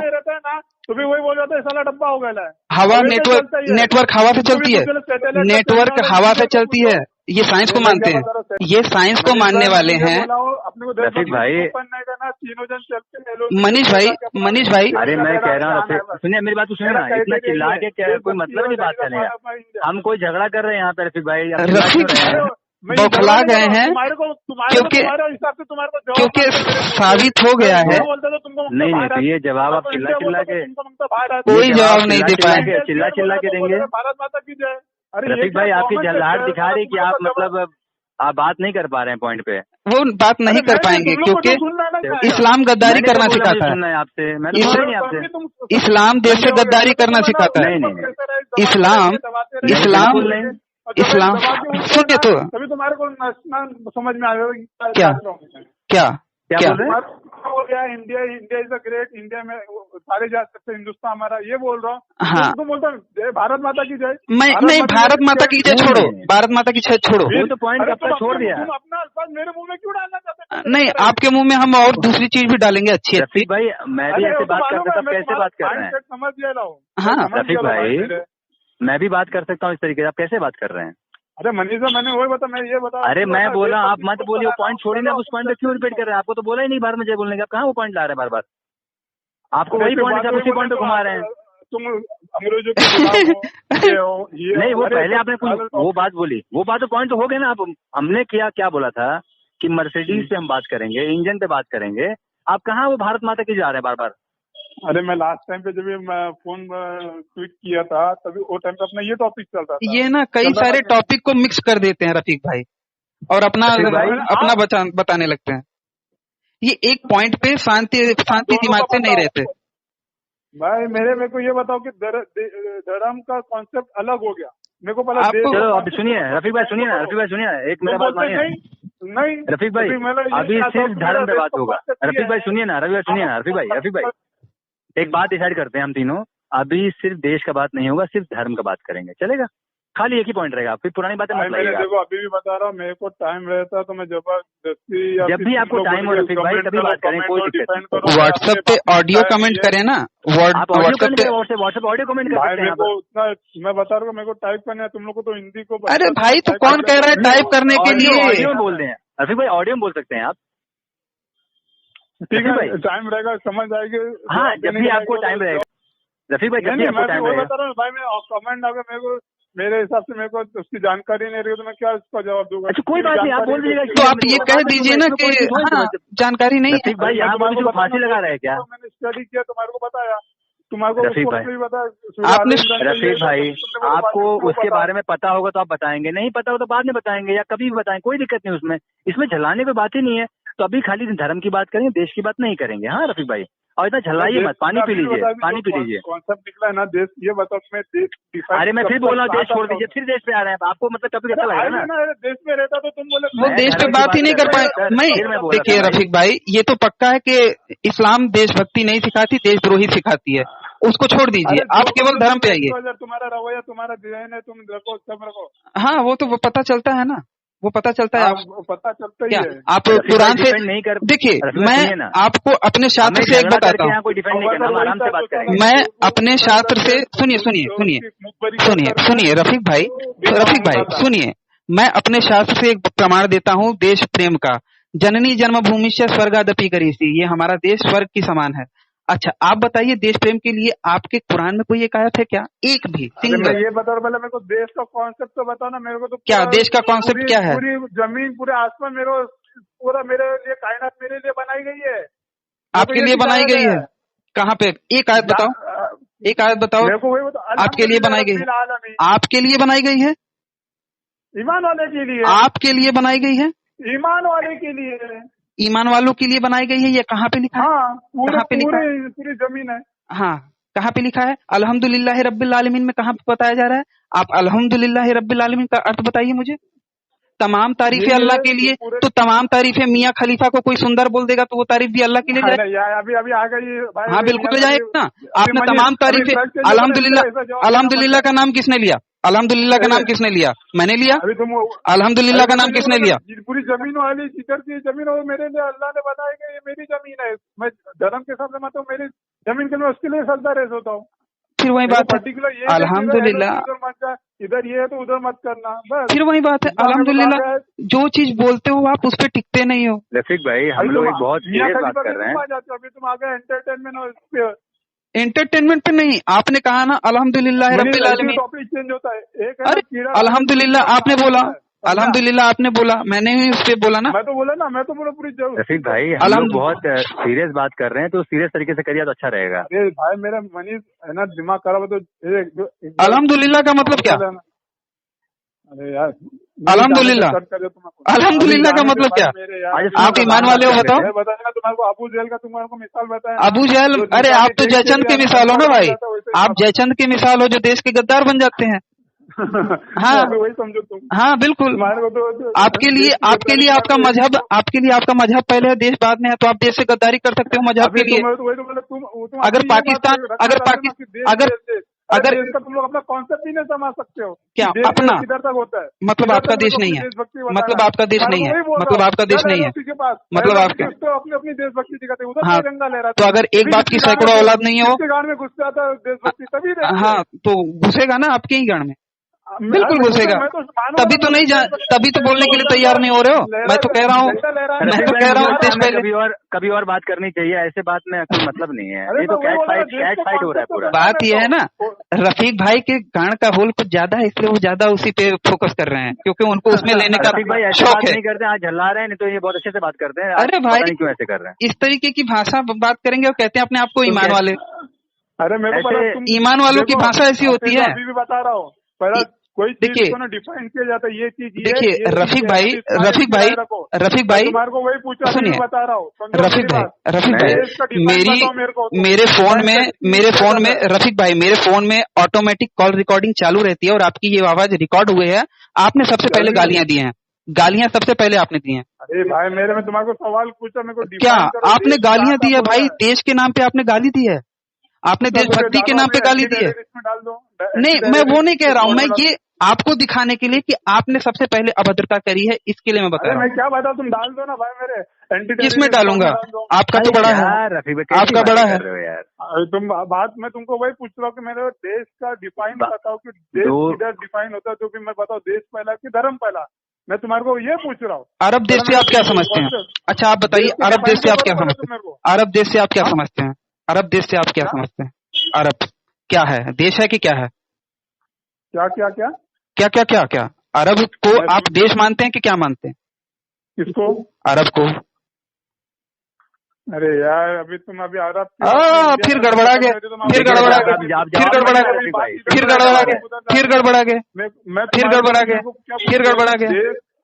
तो भी वही बोल जाता है साला डब्बा हो गया है। हवा नेटवर्क हवा से चलती है, नेटवर्क हवा से चलती है। ये साइंस को मानते हैं, ये साइंस को मानने वाले हैं। रफीक भाई, मनीष भाई, अरे मैं कह रहा हूँ, सुनिए मेरी बात तो सुनिए ना, इतना चिल्ला के क्या कोई मतलब नहीं बात करने का। हम कोई झगड़ा कर रहे हैं यहाँ पे रफीक भाई, बौखला गए हैं क्योंकि साबित हो गया है। नहीं तो ये जवाब आप चिल्ला के कोई जवाब नहीं दे पाएंगे, चिल्ला के देंगे। भारत माता की जय। रफीक भाई आपकी जल्लाहट दिखा रही कि आप मतलब आप बात नहीं कर पा रहे हैं पॉइंट पे। वो बात नहीं कर पाएंगे क्योंकि इस्लाम गद्दारी करना सिखाता है। आपसे मैं तो बोला नहीं आपसे, इस्लाम देश से गद्दारी करना सिखाता है। इस्लाम सुनिए तो तभी तुम्हारे को समझ में आएगा क्या हो गया। India is a great, India में सारे जा सकते, हिंदुस्तान हमारा, ये बोल रहा हूँ। हाँ, तुम बोलता भारत माता की जय। नहीं, भारत माता की जय छोड़ो, भारत माता की जय छोड़ो, वो तो पॉइंट आपका छोड़ दिया। तुम अपना अल्फाज मेरे मुंह में क्यों डालना चाहते हो? नहीं, आपके मुंह में हम और दूसरी चीज भी डालेंगे अच्छी। रफीक भाई मैं भी ऐसे बात करता हूँ, कैसे बात कर रहे हैं? समझ ले रहा हूँ। हाँ रफीक भाई, मैं भी बात कर सकता हूँ इस तरीके से, आप कैसे बात कर रहे हैं? अरे मनीषा, मैंने वही बता, मैं ये बता। अरे मैं बोला आप मत बोलिए, वो पॉइंट छोड़िए ना, उस पॉइंट पे क्यों रिपीट कर रहे हैं? आपको तो बोला ही नहीं बार में जय बोलने का, कहाँ वो पॉइंट ला रहे हैं बार बार? आपको वही पॉइंट आप उसी पॉइंट पे घुमा रहे हैं। तुम अंग्रेजों के नहीं, वो पहले आपने वो बात बोली, वो बात तो पॉइंट तो हो गया ना। आप हमने क्या बोला था कि मर्सिडीज पे हम बात करेंगे, इंजन पे बात करेंगे, आप कहाँ वो भारत माता की जा रहे हैं बार बार? अरे मैं लास्ट टाइम पे जब मैं फोन ट्वीट किया था तभी वो टाइम पे अपना ये टॉपिक चल रहा था। ये ना कई सारे टॉपिक को मिक्स कर देते हैं रफीक भाई, और अपना बताने लगते हैं। ये एक पॉइंट पे शांति दिमाग से नहीं रहते। भाई मेरे को ये बताओ कि धर्म का कॉन्सेप्ट अलग हो गया। मेरे को पहले चलो अब सुनिए रफीक भाई, सुनिए ना, एक मेरा बात मानिए। नहीं रफीक भाई, अभी सिर्फ धर्म पे बात होगा। रफीक भाई सुनिए ना, रफीक भाई एक बात डिसाइड करते हैं हम तीनों, अभी सिर्फ देश का बात नहीं होगा, सिर्फ धर्म का बात करेंगे, चलेगा? खाली एक ही पॉइंट रहेगा, फिर पुरानी बातें मत लाइएगा। देखो अभी भी बता रहा हूँ, मेरे को टाइम रहता तो मैं जबरदस्ती, जब भी आपको टाइम हो रफीक भाई तभी बात करें, कोई दिक्कत नहीं। व्हाट्सएप पे ऑडियो कमेंट करें ना, व्हाट्सएप ऑडियो कमेंट कर सकते हैं। उतना मैं बता रहा हूँ, मेरे को टाइप करना है, तुम लोग को तो हिंदी को। अरे भाई तो कौन कह रहा है टाइप करने के लिए? ऑडियो बोल रहे हैं रफीक भाई, ऑडियो बोल सकते हैं आप। ठीक है भाई, टाइम रहेगा समझ आएगी। हाँ, जब भी आपको टाइम रहेगा रफीक भाई, जब भी आपको टाइम रहेगा। बता रहा हूँ भाई, मैं कमेंट अगर मेरे हिसाब से मेरे को उसकी जानकारी नहीं रही तो मैं क्या इसका जवाब दूंगा? अच्छा कोई बात नहीं, आप बोल दीजिएगा। तो आप ये कह दीजिए ना कि जानकारी नहीं है। भाई यहाँ पर किसी को फांसी लगा रहे हैं क्या? मैंने स्टडी किया, तुम्हारे को बताया, तुम्हारे रफीक भाई रफीक भाई आपको उसके बारे में पता होगा तो आप बताएंगे, नहीं पता हो तो बाद में बताएंगे या कभी भी बताएंगे, कोई दिक्कत नहीं उसमें। इसमें झलाने की बात ही नहीं है। तो अभी खाली धर्म की बात करेंगे, देश की बात नहीं करेंगे। हाँ रफीक भाई, और इतना झल्लाइए मत, पानी पी लीजिए, पानी पी लीजिए। कॉन्सेप्ट निकला है ना देश, ये बताओ मैं देश। अरे मैं फिर बोल रहा हूँ देश छोड़ दीजिए, फिर देश पे आ रहे हैं आपको, मतलब टॉपिक अच्छा लगा ना। देश में रहता तो तुम बोले वो देश पे बात ही नहीं कर पाए। नहीं देखिए रफीक भाई, ये तो पक्का है कि इस्लाम देशभक्ति नहीं सिखाती, देशद्रोही सिखाती है, उसको छोड़ दीजिए, आप केवल धर्म पे आइए। तुम्हारा रवैया, तुम्हारा डिजाइन है, तुम रखो, सब रखो। हाँ वो तो पता चलता है ना, वो पता चलता है। आप पता चलता ही क्या है। आप कुरान से नहीं कर, देखिए मैं आपको अपने शास्त्र से एक बताता हूँ, मैं अपने शास्त्र से सुनिए रफीक भाई सुनिए, मैं अपने शास्त्र से एक प्रमाण देता हूँ देश प्रेम का। जननी जन्मभूमि से स्वर्गादपि करीसी, ये हमारा देश स्वर्ग की समान है। अच्छा आप बताइए, देश प्रेम के लिए आपके कुरान में कोई एक आयत है क्या? एक भी सिंगल? ये बताओ पहले मेरे को देश का कॉन्सेप्ट तो बताओ ना मेरे को। तो क्या देश का कॉन्सेप्ट क्या है? पूरी जमीन, पूरे आसमान पूरा मेरे लिए, कायनात मेरे लिए बनाई गई है। आपके लिए बनाई गई है? कहाँ पे? एक आयत बताओ, एक आयत बताओ। आपके लिए बनाई गई है? आपके लिए बनाई गई है? ईमान वाले के लिए। आपके लिए बनाई गई है? ईमान वाले के लिए। ईमान वालों के लिए बनाई गई है, ये कहाँ पे लिखा है? हाँ, कहाँ पे लिखा है? पूरी जमीन है। हाँ कहाँ पे लिखा है? अल्हम्दुलिल्लाह रब्बिल आलमीन में कहाँ पे बताया जा रहा है? आप अल्हम्दुलिल्लाह रब्बिल आलमीन का अर्थ बताइए मुझे। तमाम तारीफें अल्लाह के लिए, तो तमाम तारीफें मियाँ खलीफा को कोई सुंदर बोल देगा तो वो तारीफ भी अल्लाह के लिए जाए। अभी आ गई। हाँ बिल्कुल ले जाएगा ना। आपने तमाम तारीफें, अल्हम्दुलिल्लाह का नाम किसने लिया? अल्हम्दुलिल्लाह का नाम किसने लिया? मैंने लिया। अल्हम्दुलिल्लाह का नाम किसने लिया? पूरी जमीन वाली जिधर की जमीन हो मेरे लिए अल्लाह ने बनाई गई, ये मेरी जमीन है। मैं धर्म के हिसाब से मतलब मेरी जमीन के लिए उसके लिए सजदा रेस होता हूँ। फिर वही बात है, अल्हम्दुलिल्लाह इधर ये है तो उधर मत करना, बस। फिर वही बात है, अल्हम्दुलिल्लाह जो चीज बोलते हो आप उस पर टिकते नहीं हो। रफीक भाई हम लोग एक बहुत सीरियस बात कर रहे हैं। अभी तुम आ गए एंटरटेनमेंट, एंटरटेनमेंट पे नहीं, आपने कहा ना अल्हम्दुलिल्लाह रब्बिल आलमीन। टॉपिक चेंज होता है। एक अरे अल्हम्दुलिल्लाह आपने बोला, अल्हम्दुलिल्लाह आपने बोला, मैंने ही उस पे बोला ना। मैं तो बोला पूरी रफीक भाई हम लोग बहुत सीरियस बात कर रहे हैं, तो सीरियस तरीके से करिए तो अच्छा रहेगा। अरे भाई मेरा मनीष है ना, दिमाग खराब है तो अल्हम्दुलिल्लाह का मतलब क्या? अरे यार अल्हम्दुलिल्लाह, अल्हम्दुलिल्लाह का मतलब क्या? आप ईमान वाले हो? बताओ। तुम्हारे अबू जहल का तुम्हारे को मिसाल बताया। अबू जहल? अरे आप तो जयचंद के मिसाल हो ना भाई, आप जयचंद के मिसाल हो जो देश के गद्दार बन जाते हैं। हाँ वही समझो तुम। हाँ बिल्कुल, आपके लिए आपका मजहब पहले है, देश बाद में है, तो आप देश से गद्दारी कर सकते हो मजहब के लिए। अगर पाकिस्तान, अगर तुम लोग अपना कॉन्सेप्ट ही नहीं समझ सकते हो क्या अपना किधर तक होता है। मतलब आपका देश नहीं है, मतलब आपका देश नहीं है, मतलब आपका देश नहीं है, मतलब आपके अपनी देशभक्ति दिखाते हैं। हाँ तो अगर एक बाप की सैकड़ों औलाद नहीं हो, गाड़ में घुस जाता है देशभक्ति, तभी हाँ तो घुसेगा ना आपके ही गाड़ में, बिल्कुल घुसेगा। तभी तो नहीं तभी तो बोलने के लिए तैयार नहीं हो रहे हो। मैं तो कह रहा हूँ कभी और बात करनी चाहिए, ऐसे बात में कोई मतलब नहीं है। ये तो कैट फाइट हो रहा है पूरा। बात ये है ना, रफीक भाई के गाड़ का होल कुछ ज्यादा है, इसलिए वो ज्यादा उसी पे फोकस कर रहे हैं, क्योंकि उनको उसमें लेने का शौक है। नहीं करते, आज झल्ला रहे हैं, नहीं तो ये बहुत अच्छे से बात करते हैं। अरे भाई क्यों ऐसे कर रहे हैं? इस तरीके की भाषा बात करेंगे और कहते हैं अपने आप को ईमान वाले। अरे मेरे को ईमान वालों की भाषा ऐसी होती है। अभी भी बता रहा हूँ, पहला कोई चीज को ना डिफाइन किया जाता है, ये चीज। देखिए रफीक भाई तुम्हारे को वही पूछा, सुनिए बता रहा हूँ। रफीक भाई मेरे फोन में रफीक भाई मेरे फोन में ऑटोमेटिक कॉल रिकॉर्डिंग चालू रहती है और आपकी ये आवाज रिकॉर्ड हुए है। आपने सबसे पहले गालियां दी हैं, गालियां सबसे पहले आपने दी हैं। अरे भाई मेरे में तुम्हारे को सवाल पूछा, मेरे को क्या आपने गालियां दी है भाई? देश के नाम पे आपने गाली दी है, आपने देशभक्ति के नाम पे गाली दी है। नहीं मैं वो नहीं कह रहा हूँ, मैं ये आपको दिखाने के लिए कि आपने सबसे पहले अभद्रता करी है, इसके लिए मैं बता रहा हूँ। मैं क्या बताऊँ, तुम डाल दो ना भाई मेरे। किसमें डालूंगा? आपका तो बड़ा है, आपका बड़ा है। तुम बात मैं तुमको वही पूछ रहा हूँ कि मेरे देश का डिफाइन बताओ कि देश किधर डिफाइन होता है, जो कि मैं बताओ देश पहला कि धर्म पहला। मैं तुम्हारे को ये पूछ रहा हूँ। अरब देश से आप क्या समझते हैं? अच्छा आप बताइए, अरब देश से आप क्या समझते हैं? अरब देश से आप क्या समझते हैं? अरब देश से आप क्या समझते हैं? अरब क्या है? देश है कि क्या है? क्या क्या क्या क्या क्या क्या क्या अरब को आप देश मानते हैं कि क्या मानते हैं? किसको? अरब को। अरे यार अभी तुम अभी अरब फिर गड़बड़ा गए, फिर गड़बड़ा गए, फिर गड़बड़ा गए, फिर गड़बड़ा गए, फिर गड़बड़ा गए, फिर गड़बड़ा गए, फिर गड़बड़ा गए,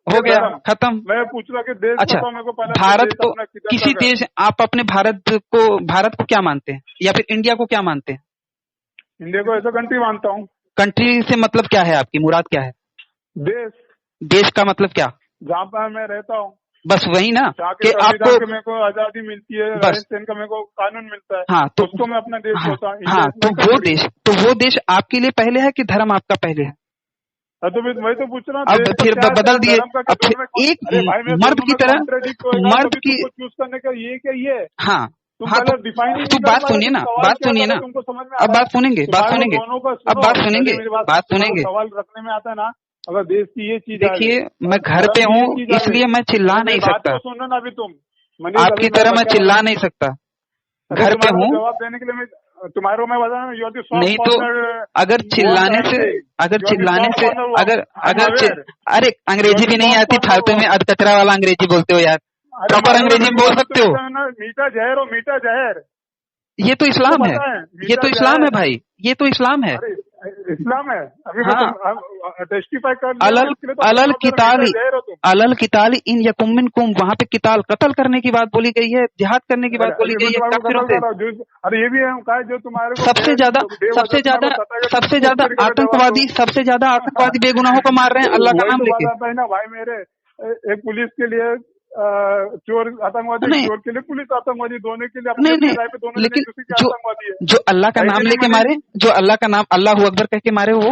हो गया, धर्म। खत्म। मैं पूछ रहा कि देश अच्छा, बताओ मेरे को पहले, भारत देश को अपना किधर किसी तक है? देश, आप अपने भारत को क्या मानते हैं, या फिर इंडिया को क्या मानते हैं? इंडिया को ऐसा कंट्री मानता हूँ। कंट्री से मतलब क्या है, आपकी मुराद क्या है? देश, देश का मतलब क्या? जहाँ पर मैं रहता हूँ, बस वही ना जहाँ कि के संविधान आपको, के मेरे को आजादी मिलती है, बस। राजस्थान का मेरे को कानून मिलता है, हाँ तो उसको मैं अपना देश हाँ, बोलता हूँ। हाँ इंडिया तो वो देश आपके लिए पहले है कि धर्म आपका पहले है? तो मैं तो पूछ रहा हूँ, अब देश का फिर क्या है, बदल दिए। धर्म का क्या? अब फिर दोनों में एक अरे भाई, मैं मर्द दोनों की में तरह, कॉन्ट्रेडिक्ट होएगा, मर्द तभी की, तुमको चूज करने का ये क्या ये है? हाँ तुम हाँ पहले डिफाइन ही तो नहीं कर बात पा रहे, सुनिए तुम ना, सवाल बात क्या सुनिए कर रहे ना, हो, तुमको समझ में आ अब रहा है? बात सुनेंगे, बात तुम्हारे को सुनेंगे, दोनों का अब सुनो, बात पहले सुनेंगे, मेरी बात सुनो, सुनेंगे। सवाल रखने में आता है ना, अगर देश की ये चीज आ गई, देखिए, मैं घर पे धर्म की ये हूँ चीज आ गई, इसलिए मैं चिल्ला अरे मेरी नहीं बात सकता, तो सुनो ना अभी तुम, मनीष, आपकी अभी मैं तरह मैं क्या चिल्ला बोला? नहीं सकता। अरे घर पे तुम्हारे को हूँ, जवाब देने के लिए मैं, तुम्हारे को मैं बता रहा हूँ, यू आर द सॉफ्ट नहीं तो कॉर्नर, अगर चिल्लाने से, अगर अगर चिल, अरे अंग्रेजी भी नहीं आती, फालतू में अधकचरा वाला अंग्रेजी बोलते हो यार, अरे प्रॉपर मालूम है अंग्रेजी मेरे में को, बोल अभी सकते हो। तुम ना मीठा जहर हो, मीठा जहर, ये तो तुमको इस्लाम है, पता है ये मीठा तो इस्लाम है जहर? भाई, ये तो इस्लाम है। अरे इस्लाम है, अभी मैं हाँ, तुम टेस्टिफाई कर लिया अलल इसके लिए तो अलल जवाब दे रहा हूँ, मीठा किताली, जहर हो तुम। अलल किताली इन यकुमिन कुम, वहां पे किताल कत्ल करने की बात बोली गई है, जिहाद करने की बात बोली अभी मैं गई है, तुम्हारे क्या को फिर कतल होते? कर रहा हूँ अरे ये भी है कहा जो तुम्हारे को सबसे ज्यादा सबसे ज्यादा सबसे ज्यादा आतंकवादी, सबसे ज्यादा आतंकवादी बेगुनाहों को मार रहे हैं अल्लाह का वही नाम तो बात लेके। आता है ना भाई मेरे, एक पुलिस के लिए चोर आतंकवादी, नहीं चोर के लिए पुलिस आतंकवादी, दोनों के लिए अपनी नहीं अपनी नहीं, राय पे दोनों लेकिन दूसरे के जो आतंकवादी है। जो अल्लाह का है नाम कि नहीं लेके मनीष? मारे, जो अल्लाह का नाम अल्लाह अकबर कह के मारे, वो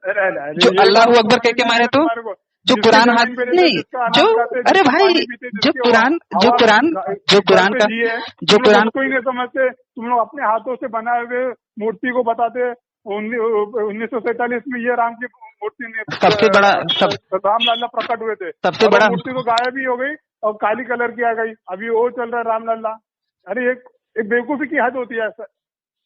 अरे अरे, जो ये अल्लाह बात अकबर कह के मारे, तो तुम्हारे को, जो जिसकी कुरान हाथ जमीन पे रहते, नहीं, जिसका जो अनाज खाते, अरे जिसका भाई, पानी पीते, जो जिसकी कुरान हवा जो कुरान जो घर कुरान पे का जिए, जो तुम लोग कुरान उसको ही नहीं समझते, तुम लोग अपने हाथों से बनाए हुए मूर्ति को बताते। 1947 में ये राम की मूर्ति ने, सबसे बड़ा राम लल्ला प्रकट हुए थे, सबसे और वो बड़ा मूर्ति तो गायब ही हो गई और काली कलर की आ गई, अभी वो चल रहा है राम लल्ला। अरे एक बेवकूफी की हद होती है ऐसा।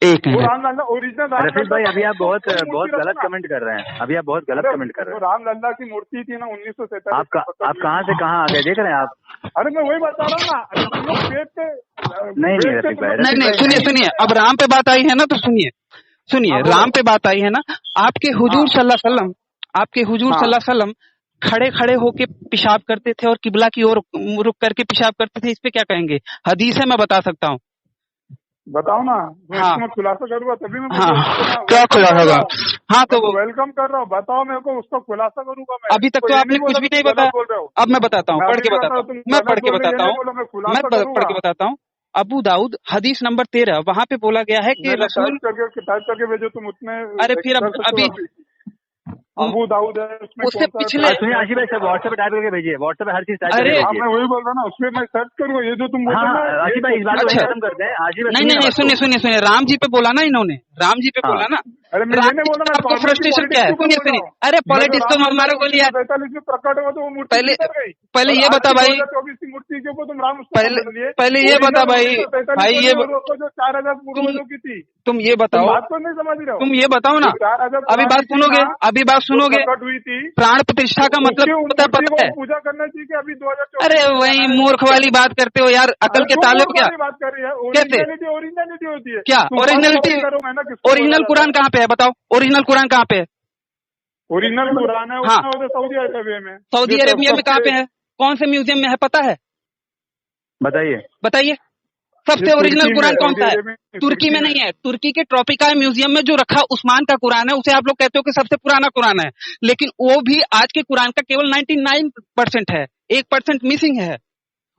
एक वो मिनट, राम लल्ला ओरिजिनल राम रफीक भाई, अभी आप बहुत मूर्ति बहुत रखो गलत ना। कमेंट कर रहे हैं, अभी आप बहुत गलत कमेंट कर रहे जो हैं। राम लल्ला की मूर्ति थी ना 1947 आप कहाँ से कहाँ आ गए, देख रहे हैं आप? अरे मैं वही बता रहा हूँ ना, अरे तुम लोग पेट पे नहीं पेट पे रफीक तुम भाई, लोग- नहीं नहीं, सुनिए सुनिए, अब राम पे बात आई है ना, तो सुनिए सुनिए, हाँ, बोलो। राम पे बात आई है ना, आपके हुजूर हाँ। सल्लल्लाहु अलैहि वसल्लम, आपके हुजूर हाँ। सल्लल्लाहु अलैहि वसल्लम खड़े खड़े होके पेशाब करते थे और किबला की ओर रुक करके पेशाब करते थे, इस पे क्या कहेंगे? हदीस है, मैं बता सकता हूँ। बताओ ना, मैं हाँ। इसमें खुलासा करूंगा तभी मैं हाँ, बोलूंगा। क्या खुलासा होगा? हाँ तो वेलकम कर रहा हूँ, बताओ मेरे को, उसका खुलासा करूंगा मैं। अभी तक तो तो ये आपने बोला कुछ भी कि नहीं तुम बताया, गलत बोल रहे हो। अब मैं बताता हूँ, मैं पढ़ अभी के भी बताता बताऊँ, हूँ, तुम मैं गलत पढ़ के बोल रहे हो, ये बताता नहीं हूँ, बोला, मैं मैं खुलासा पढ़ करूंगा। के बताता हूँ। अबू दाऊद हदीस नंबर 13, वहां पे बोला गया है कि मैंने रसूल, टाइप करके भेजो, तुम उतने अरे फिर कर सकते हो। अबू दाऊद है, उसमें उससे कौन सा पिछले, सुनिए आशीष भाई, सब व्हाट्सएप पे टाइप करके भेजिए, व्हाट्सएप पे हर चीज टाइप अरे, करके हाँ भेजिए। मैं वही बोल रहा हूँ ना, उसमें मैं सर्च करूंगा, ये जो तुम बोल रहे हाँ हो ना, आशीष भाई, इस बात को अच्छा। खत्म करते हैं। आशीष भाई नहीं नहीं नहीं, सुनिए सुनिए सुनिए, राम जी पे बोला ना इन्होंने, राम जी पे हाँ। बोला ना, अरे मैं ये राम नहीं जी बोल रहा, पे मैं आपको कॉर्नर की फ्रस्ट्रेशन क्या है? पॉलिटिक्स सुनिए बोल रहा सुनिए, हूँ। अरे मैं जो पॉलिटिक्स तो राम हमारे को लिया, 1947 में प्रकट हुआ तो वो मूर्ति पहले किधर गई? पहले और ये आज बता की भाई, 2024 की मूर्ति के ऊपर तुम राम उसको पहले समझ लिए। पहले ये बता भाई, भाई ये जो 4000 पूर्वजों की थी, तुम ये तुम बताओ, बात को नहीं समझ रहे हो। तुम ये बताओ ना, जो 4000 अभी बात सुनोगे, अभी बात सुनोगे, प्रकट हुई थी, प्राण प्रतिष्ठा का मतलब उसकी पता को है? पूजा करना चाहिए कि अभी 2024 अरे वही मूर्ख वाली बात करते हो यार, अकल के ताले हो क्या? बात कर रही है। कैसे? ओरिजिनलिटी होती है क्या तुम ओरिजिनलिटी? करो, मैं ना किसको ओरिजिनल बोला कुरान जाता है? कहाँ पे है बताओ, ओरिजिनल कुरान कहाँ पे है? ओरिजिनल कुरान है हाँ। उसमें सऊदी अरेबिया में। सऊदी अरेबिया में कहाँ पे है? कौन से म्यूजियम में है, पता है? बताइए। बताइए, सबसे ये ओरिजिनल तुर्की में कुरान है, कौन सा है? सऊदी अरेबिया में, तुर्की में नहीं है, तुर्की के ट्रॉपिका म्यूजियम में जो रखा उस्मान का कुरान है, उसे आप लोग कहते हो कि सबसे पुराना कुरान है, लेकिन वो भी आज के कुरान का केवल 99% है, 1% मिसिंग है।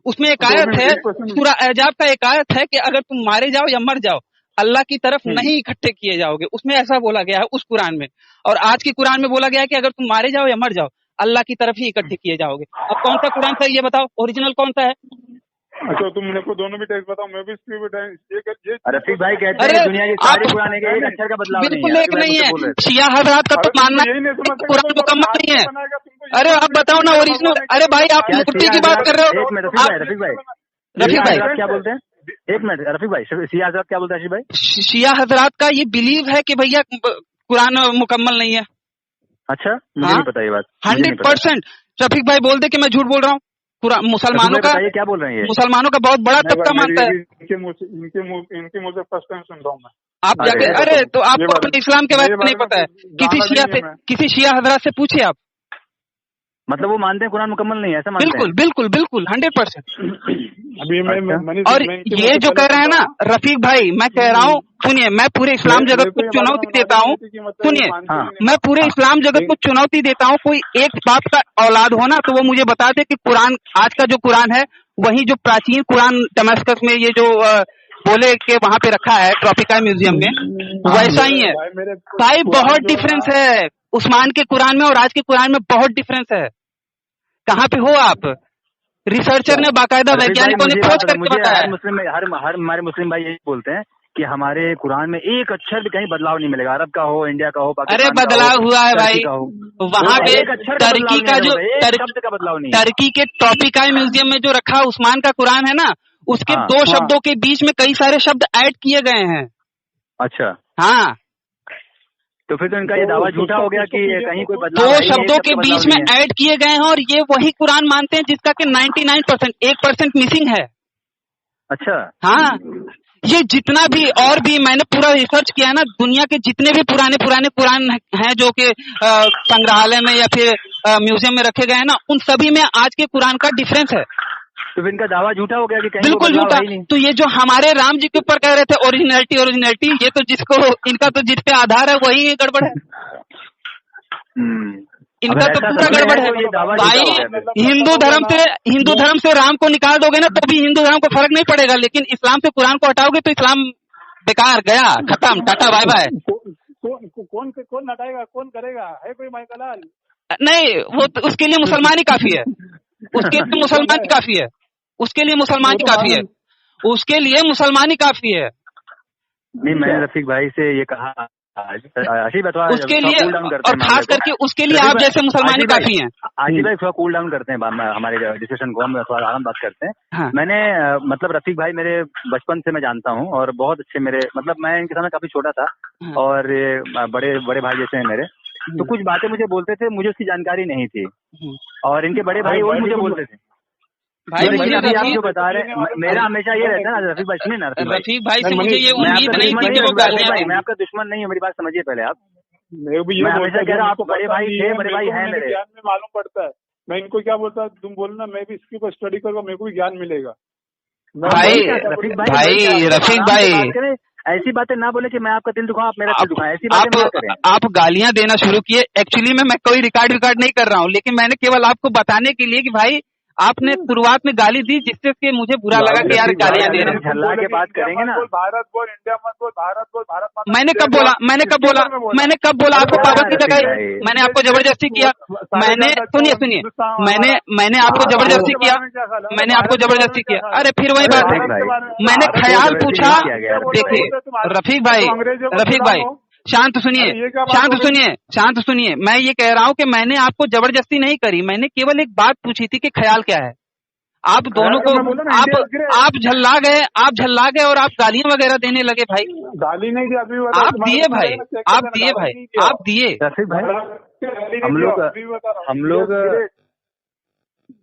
उसमें एक आयत है, सूरा अहजाब का एक आयत है कि अगर तुम मारे जाओ या मर जाओ, अल्लाह की तरफ नहीं इकट्ठे किए जाओगे, उसमें ऐसा बोला गया है उस कुरान में। और आज की कुरान में बोला गया है कि अगर तुम मारे जाओ या मर जाओ, अल्लाह की तरफ ही इकट्ठे किए जाओगे। अब कौन सा कुरान सही है बताओ, ओरिजिनल कौन सा है? अच्छा तुम मेरे को दोनों भी टेक्स्ट बताओ, मैं भी इसकी ये रफीक भाई कहते अरे हैं दुनिया की सारी आप कुरान एक अक्षर का बदलाव नहीं बिल्कुल है। एक रफीक भाई नहीं मुझसे बोल रहे है, थे। शिया हजरात का तो मानना यही नहीं समझ सकते, कुरान कोई मुकम्मल अपना नहीं है। हाथ से बनाएगा, तुमको अरे ये आप बताओ ना ओरिजिनल, अरे भाई आप क्या मूर्ति शिया की बात कर रहे हो? एक मिनट रफीक भाई, रफीक भाई, रफीक भाई, शिया क्या बोलते हैं? एक मिनट रफीक भाई, शिया हजरत क्या बोलते हैं? आशीष भाई, शिया हजरात का ये बिलीव है कि भैया कुरान मुकम्मल नहीं है। अच्छा मुझे नहीं पता ये बात, 100% रफीक भाई बोल दे कि मैं झूठ बोल रहा हूँ। मुसलमानों का, क्या बोल रहे हैं ये? मुसलमानों का बहुत बड़ा तबका मानता है। इनके मुंह से फर्स्ट टाइम सुन रहा हूँ मैं। आप जाके, अरे तो आपको अपने इस्लाम के बारे में नहीं पता है, किसी शिया हजरात से पूछिए आप। मतलब वो मानते हैं कुरान मुकम्मल नहीं है, ऐसा मानते बिल्कुल बिल्कुल बिल्कुल 100%। अभी मैं और ये जो कह रहे हैं ना रफीक भाई, मैं कह रहा हूँ, सुनिए, मैं पूरे इस्लाम जगत को चुनौती देता हूँ, सुनिए, मैं पूरे इस्लाम जगत को चुनौती देता हूँ, कोई एक बाप का औलाद हो ना तो वो मुझे बता दे कि कुरान, आज का जो कुरान है वही जो प्राचीन कुरान दमिश्क में ये जो बोले के वहां पे रखा है ट्रॉपिका म्यूजियम में, वैसा ही है भाई। बहुत डिफरेंस है उस्मान के कुरान में और आज के कुरान में, बहुत डिफरेंस है। कहाँ पे हो आप? रिसर्चर ने, बाकायदा वैज्ञानिकों ने खोज करके बताया। हर हमारे मुस्लिम भाई यही बोलते हैं कि हमारे कुरान में एक अक्षर भी कहीं बदलाव नहीं मिलेगा, अरब का हो, इंडिया का हो, पाकिस्तान अरे बदलाव हुआ है भाई, वहाँ पे टर्की का जो टर्की के ट्रॉपिका म्यूजियम में जो रखा उस्मान का कुरान है ना, उसके 2 शब्दों के बीच में कई सारे शब्द ऐड किए गए हैं। अच्छा, हाँ, तो फिर तो इनका ये दावा झूठा हो गया कि कहीं कोई बदलाव 2 शब्दों के बीच में ऐड किए गए हैं और ये वही कुरान मानते हैं जिसका कि 99%, 1% मिसिंग है। अच्छा, हाँ, ये जितना भी और भी मैंने पूरा रिसर्च किया है ना, दुनिया के जितने भी पुराने कुरान हैं जो कि संग्रहालय में या फिर म्यूजियम में रखे गए हैं ना, उन सभी में आज के कुरान का डिफरेंस है। तो फिर इनका दावा झूठा हो गया कि कहीं बिल्कुल झूठा। तो ये जो हमारे राम जी के ऊपर कह रहे थे ओरिजिनलिटी, ये तो जिसको इनका तो जिस पे आधार है वही गड़बड़ है। इनका तो पूरा गड़बड़ है भाई। हिंदू धर्म से राम को निकाल दोगे ना तो भी हिंदू धर्म को फर्क नहीं पड़ेगा, लेकिन इस्लाम से कुरान को हटाओगे तो इस्लाम बेकार, गया, खत्म, टाटा बाय बाय। कौन हटाएगा, कौन करेगा? है कोई माइकलाल? नहीं, वो उसके लिए मुसलमान ही काफी है, उसके लिए मुसलमान ही काफी है, उसके लिए मुसलमान ही काफी है, उसके लिए मुसलमान ही काफी है। नहीं, मैंने रफीक भाई से ये कहा उसके लिए, और खास करके उसके लिए आप जैसे मुसलमान ही काफी हैं। आजी भाई थोड़ा कूल डाउन करते हैं हमारे डिस्कशन को, हम थोड़ा आराम बात करते हैं। हाँ। मैंने मतलब रफीक भाई मेरे बचपन से मैं जानता हूँ और बहुत अच्छे मेरे, मतलब मैं इनके सामने काफी छोटा था। हाँ। और बड़े भाई जैसे हैं मेरे, तो कुछ बातें मुझे बोलते थे, मुझे उसकी जानकारी नहीं थी। और इनके बड़े भाई वो मुझे बोलते थे। भाई आप जो बता रहे हैं, मेरा हमेशा ये रहता है ना रफीक भाई, सुनिए ना रफीक भाई से मुझे ये उम्मीद नहीं थी कि वो गालियां देंगे। मैं आपका दुश्मन नहीं हूँ, मेरी बात समझिए पहले आप। मैं हमेशा कह रहा हूँ, आपको बड़े भाई थे, बड़े भाई हैं मेरे, ज्ञान में मालूम पड़ता है। मैं इनको क्या बोलता, तुम बोलना, मैं भी इसके ऊपर स्टडी करूँगा, मेरे को भी ज्ञान मिलेगा। रफीक भाई ऐसी बातें ना बोले कि मैं आपका दिल दुखाऊं, आप मेरा दिल दुखाएं, ऐसी बातें ना करें। आप गालियां देना शुरू किए। एक्चुअली में मैं कोई रिकॉर्ड नहीं कर रहा हूँ, लेकिन मैंने केवल आपको बताने के लिए कि भाई आपने शुरुआत में गाली दी जिससे कि मुझे बुरा लगा कि यार गालियां दे रहे हैं। झल्ला के बात करेंगे ना, भारत बोल, इंडिया मत बोल, भारत बोल, भारत मत। मैंने कब बोला आपको पाबंदी लगाई? मैंने आपको जबरदस्ती किया? सुनिए मैंने आपको जबरदस्ती किया? मैंने आपको जबरदस्ती किया? अरे फिर वही बात है, मैंने ख्याल पूछा। देखिए रफीक भाई शांत सुनिए। मैं ये कह रहा हूँ कि मैंने आपको जबरदस्ती नहीं करी, मैंने केवल एक बात पूछी थी कि ख्याल क्या है। आप दोनों को आप झल्ला गए और आप गालियां वगैरह देने लगे भाई। गाली नहीं दी, अभी आप दिए भाई। हम लोग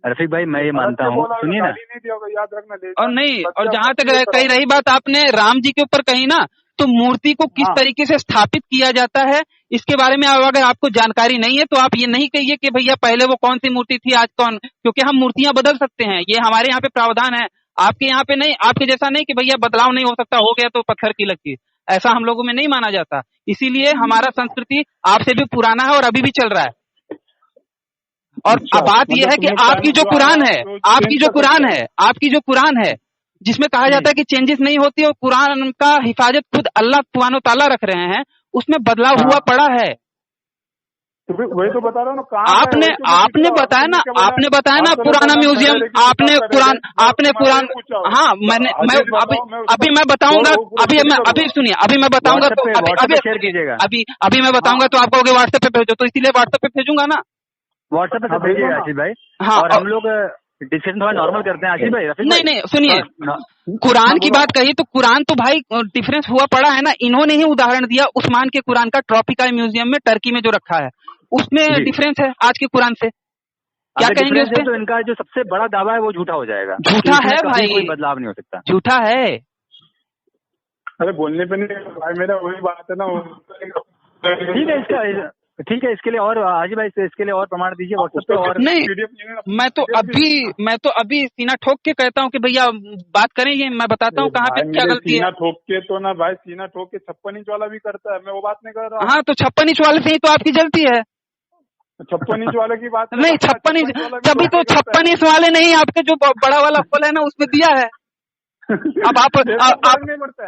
रफीक भाई, मैं ये मानता हूँ, सुनिए ना, याद रखना। और नहीं, और जहाँ तक कही रही बात आपने राम जी के ऊपर कही ना, तो मूर्ति को किस तरीके से स्थापित किया जाता है इसके बारे में अगर आपको जानकारी नहीं है तो आप ये नहीं कहिए कि भैया पहले वो कौन सी मूर्ति थी, आज कौन, क्योंकि हम मूर्तियां बदल सकते हैं, ये हमारे यहाँ पे प्रावधान है। आपके यहाँ पे नहीं, आपके जैसा नहीं कि भैया बदलाव नहीं हो सकता, हो गया तो पत्थर की लकीर, ऐसा हम लोगों में नहीं माना जाता। इसीलिए हमारा संस्कृति आपसे भी पुराना है और अभी भी चल रहा है। और बात यह है कि आपकी जो कुरान है जिसमें कहा जाता है कि चेंजेस नहीं होती और कुरान का हिफाजत खुद अल्लाह सुब्हानो तआला रख रहे हैं, उसमें बदलाव हुआ पड़ा है। वही तो बता रहा हूँ ना। आपने बताया ना पुराना म्यूजियम, आपने कुरान। हाँ, अभी मैं बताऊंगा, अभी मैं बताऊंगा तो अभी मैं बताऊंगा तो आप कहोगे व्हाट्सएप पे भेजो, तो इसीलिए व्हाट्सएप पे भेजूंगा ना। व्हाट्सएप पे भेजिएगा आशीष भाई। हाँ, और हम लोग डिस्कशन थोड़ा नॉर्मल करते हैं आशीष भाई। नहीं सुनिए, कुरान की बात कही तो कुरान तो भाई डिफरेंस हुआ पड़ा है ना। इन्होंने ही उदाहरण दिया उस्मान के कुरान का, ट्रॉपिका म्यूजियम में टर्की में जो रखा है उसमें डिफरेंस है आज के कुरान से। क्या कहेंगे उस पे? तो इनका जो सबसे बड़ा दावा है वो झूठा हो जाएगा। झूठा है भाई, कोई बदलाव नहीं हो सकता, झूठा है। अरे बोलने पे नहीं भाई, मेरा वही बात है ना। ठीक है, ठीक है, इसके लिए और हाजी भाई इसके लिए और प्रमाण दीजिए व्हाट्सएप पे। और नहीं, मैं तो अभी सीना ठोक के कहता हूँ कि भैया बात करेंगे, मैं बताता हूँ कहाँ पे क्या गलती है। सीना ठोक के तो ना भाई, सीना ठोक के 56 इंच वाला भी करता है, मैं वो बात नहीं कर रहा हूँ। हाँ, तो 56 इंच वाले से ही तो आपकी जलती है। 56 इंच वाले की बात नहीं, 56 इंच तभी तो 56 इंच वाले नहीं, आपके जो बड़ा वाला फल है ना उसमें दिया है। अब आप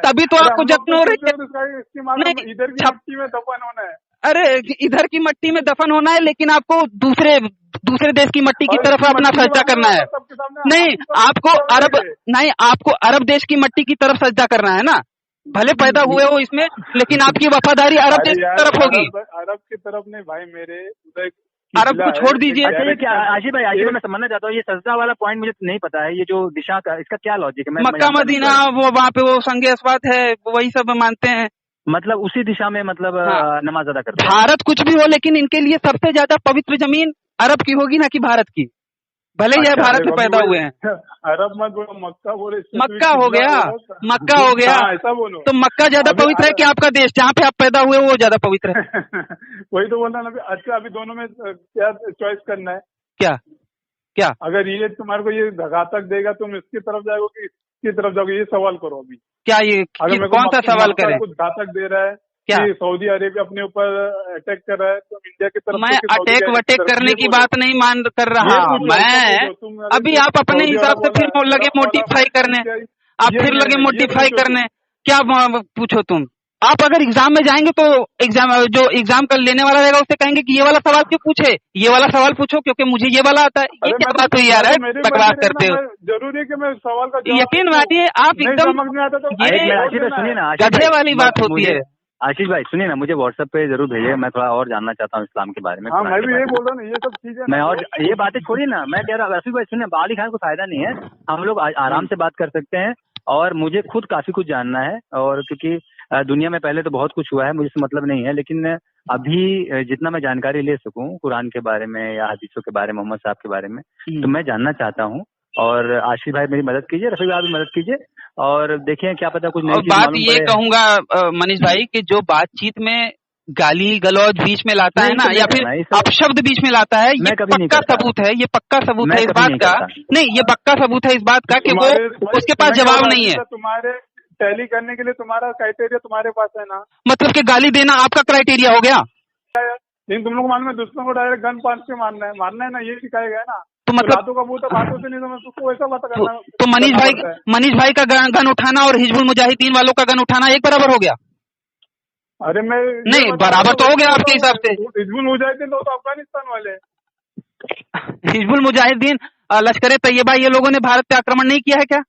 तभी तो आपको जख्म हो रही है। नहीं, इधर की मट्टी में दफन होना है। अरे इधर की मट्टी में दफन होना है, लेकिन आपको दूसरे देश की मट्टी की तरफ अपना सजदा करना है। नहीं, आपको अरब देश की मट्टी की तरफ सजदा करना है ना। भले पैदा हुए हो इसमें, लेकिन आपकी वफादारी अरब देश की तरफ होगी। अरब की तरफ नहीं भाई, मेरे अरब को छोड़ दीजिए। अच्छा, क्या आशिफ भाई मैं समझना चाहता हूँ, ये सजदा वाला पॉइंट मुझे नहीं पता है, ये जो दिशा का इसका क्या लॉजिक है? मक्का मदीना वो वहाँ पे वो संगे अस्वात है, वही सब मानते हैं। मतलब उसी दिशा में मतलब हाँ। नमाज अदा करते हैं। भारत कुछ भी हो, लेकिन इनके लिए सबसे ज्यादा पवित्र जमीन अरब की होगी ना कि भारत की, भले ही भारत में पैदा हुए हैं। अरब मत बोलो, मक्का बोले। मक्का हो गया, मक्का हो गया, ऐसा बोलो। तो मक्का ज्यादा पवित्र है कि आपका देश जहाँ पे आप पैदा हुए वो ज्यादा पवित्र है? वही तो बोलना ना। अच्छा, अभी दोनों में क्या चॉइस करना है? क्या अगर ये तुम्हारे को ये घातक देगा, तुम इसकी तरफ जाओगे कि इसकी तरफ जाओगे? ये सवाल करो अभी। क्या ये कौन सा सवाल करें? कुछ घातक दे रहा है क्या कि सऊदी अरेबिया अपने ऊपर अटैक कर रहा है, तो इंडिया की तरफ मैं अटैक वटैक करने की बात नहीं मान कर रहा मैं। अभी आप अपने हिसाब से फिर लगे मोडिफाई करने, क्या पूछो तुम। आप अगर एग्जाम में जाएंगे तो एग्जाम कर लेने वाला रहेगा उससे कहेंगे कि ये वाला सवाल क्यों पूछे, ये वाला सवाल पूछो क्योंकि मुझे ये वाला आता है। ये क्या बात हुई यार, बकवास करते हो। जरूरी है कि मैं सवाल का यकीन मानिए आप एकदम सुनिए ना, गधे वाली बात होती है। आशीष भाई सुनिए ना, मुझे व्हाट्सएप पे जरूर भेजिए, मैं थोड़ा और जानना चाहता हूँ इस्लाम के बारे में। हाँ, मैं भी यही बोल रहा हूँ, ये सब चीजें मैं और ये बातें छोड़िए ना। मैं कह रहा हूँ आशीष भाई सुनिए, बाली खान को फायदा नहीं है, हम लोग आराम से बात कर सकते हैं। और मुझे खुद काफी कुछ जानना है, और क्योंकि दुनिया में पहले तो बहुत कुछ हुआ है, मुझे इससे मतलब नहीं है, लेकिन अभी जितना मैं जानकारी ले सकूं कुरान के बारे में या हदीसों के बारे में, मोहम्मद साहब के बारे में, तो मैं जानना चाहता हूँ। और आशीष भाई मेरी मदद कीजिए, रफीक भाई भी मदद कीजिए, और देखें क्या पता कुछ नई चीज बात ये कहूंगा मनीष भाई कि जो बातचीत में गाली गलौज बीच में लाता है ना, या फिर अपशब्द बीच में लाता है, ये पक्का सबूत है, ये पक्का सबूत है इस बात का। नहीं, ये पक्का सबूत है इस बात का कि वो उसके पास जवाब नहीं है। तुम्हारे टैली करने के लिए तुम्हारा क्राइटेरिया तुम्हारे पास है ना, मतलब कि गाली देना आपका क्राइटेरिया हो गया। लेकिन तुम लोग मालूम है दूसरों को डायरेक्ट गन पास के मारना है ना, ये सिखाया गया ना। तो मतलब बातों का वो तो बातों से नहीं समझ, उसको ऐसा बात करना। तो मनीष भाई का गन उठाना और हिजबुल मुजाहिदीन वालों का गन उठाना एक बराबर हो गया? अरे मैं नहीं, बराबर तो हो गया आपके हिसाब से। हिजबुल मुजाहिदीन तो अफगानिस्तान वाले, हिजबुल मुजाहिदीन लश्कर तैयबा ये लोगों ने भारत पे आक्रमण नहीं किया है क्या?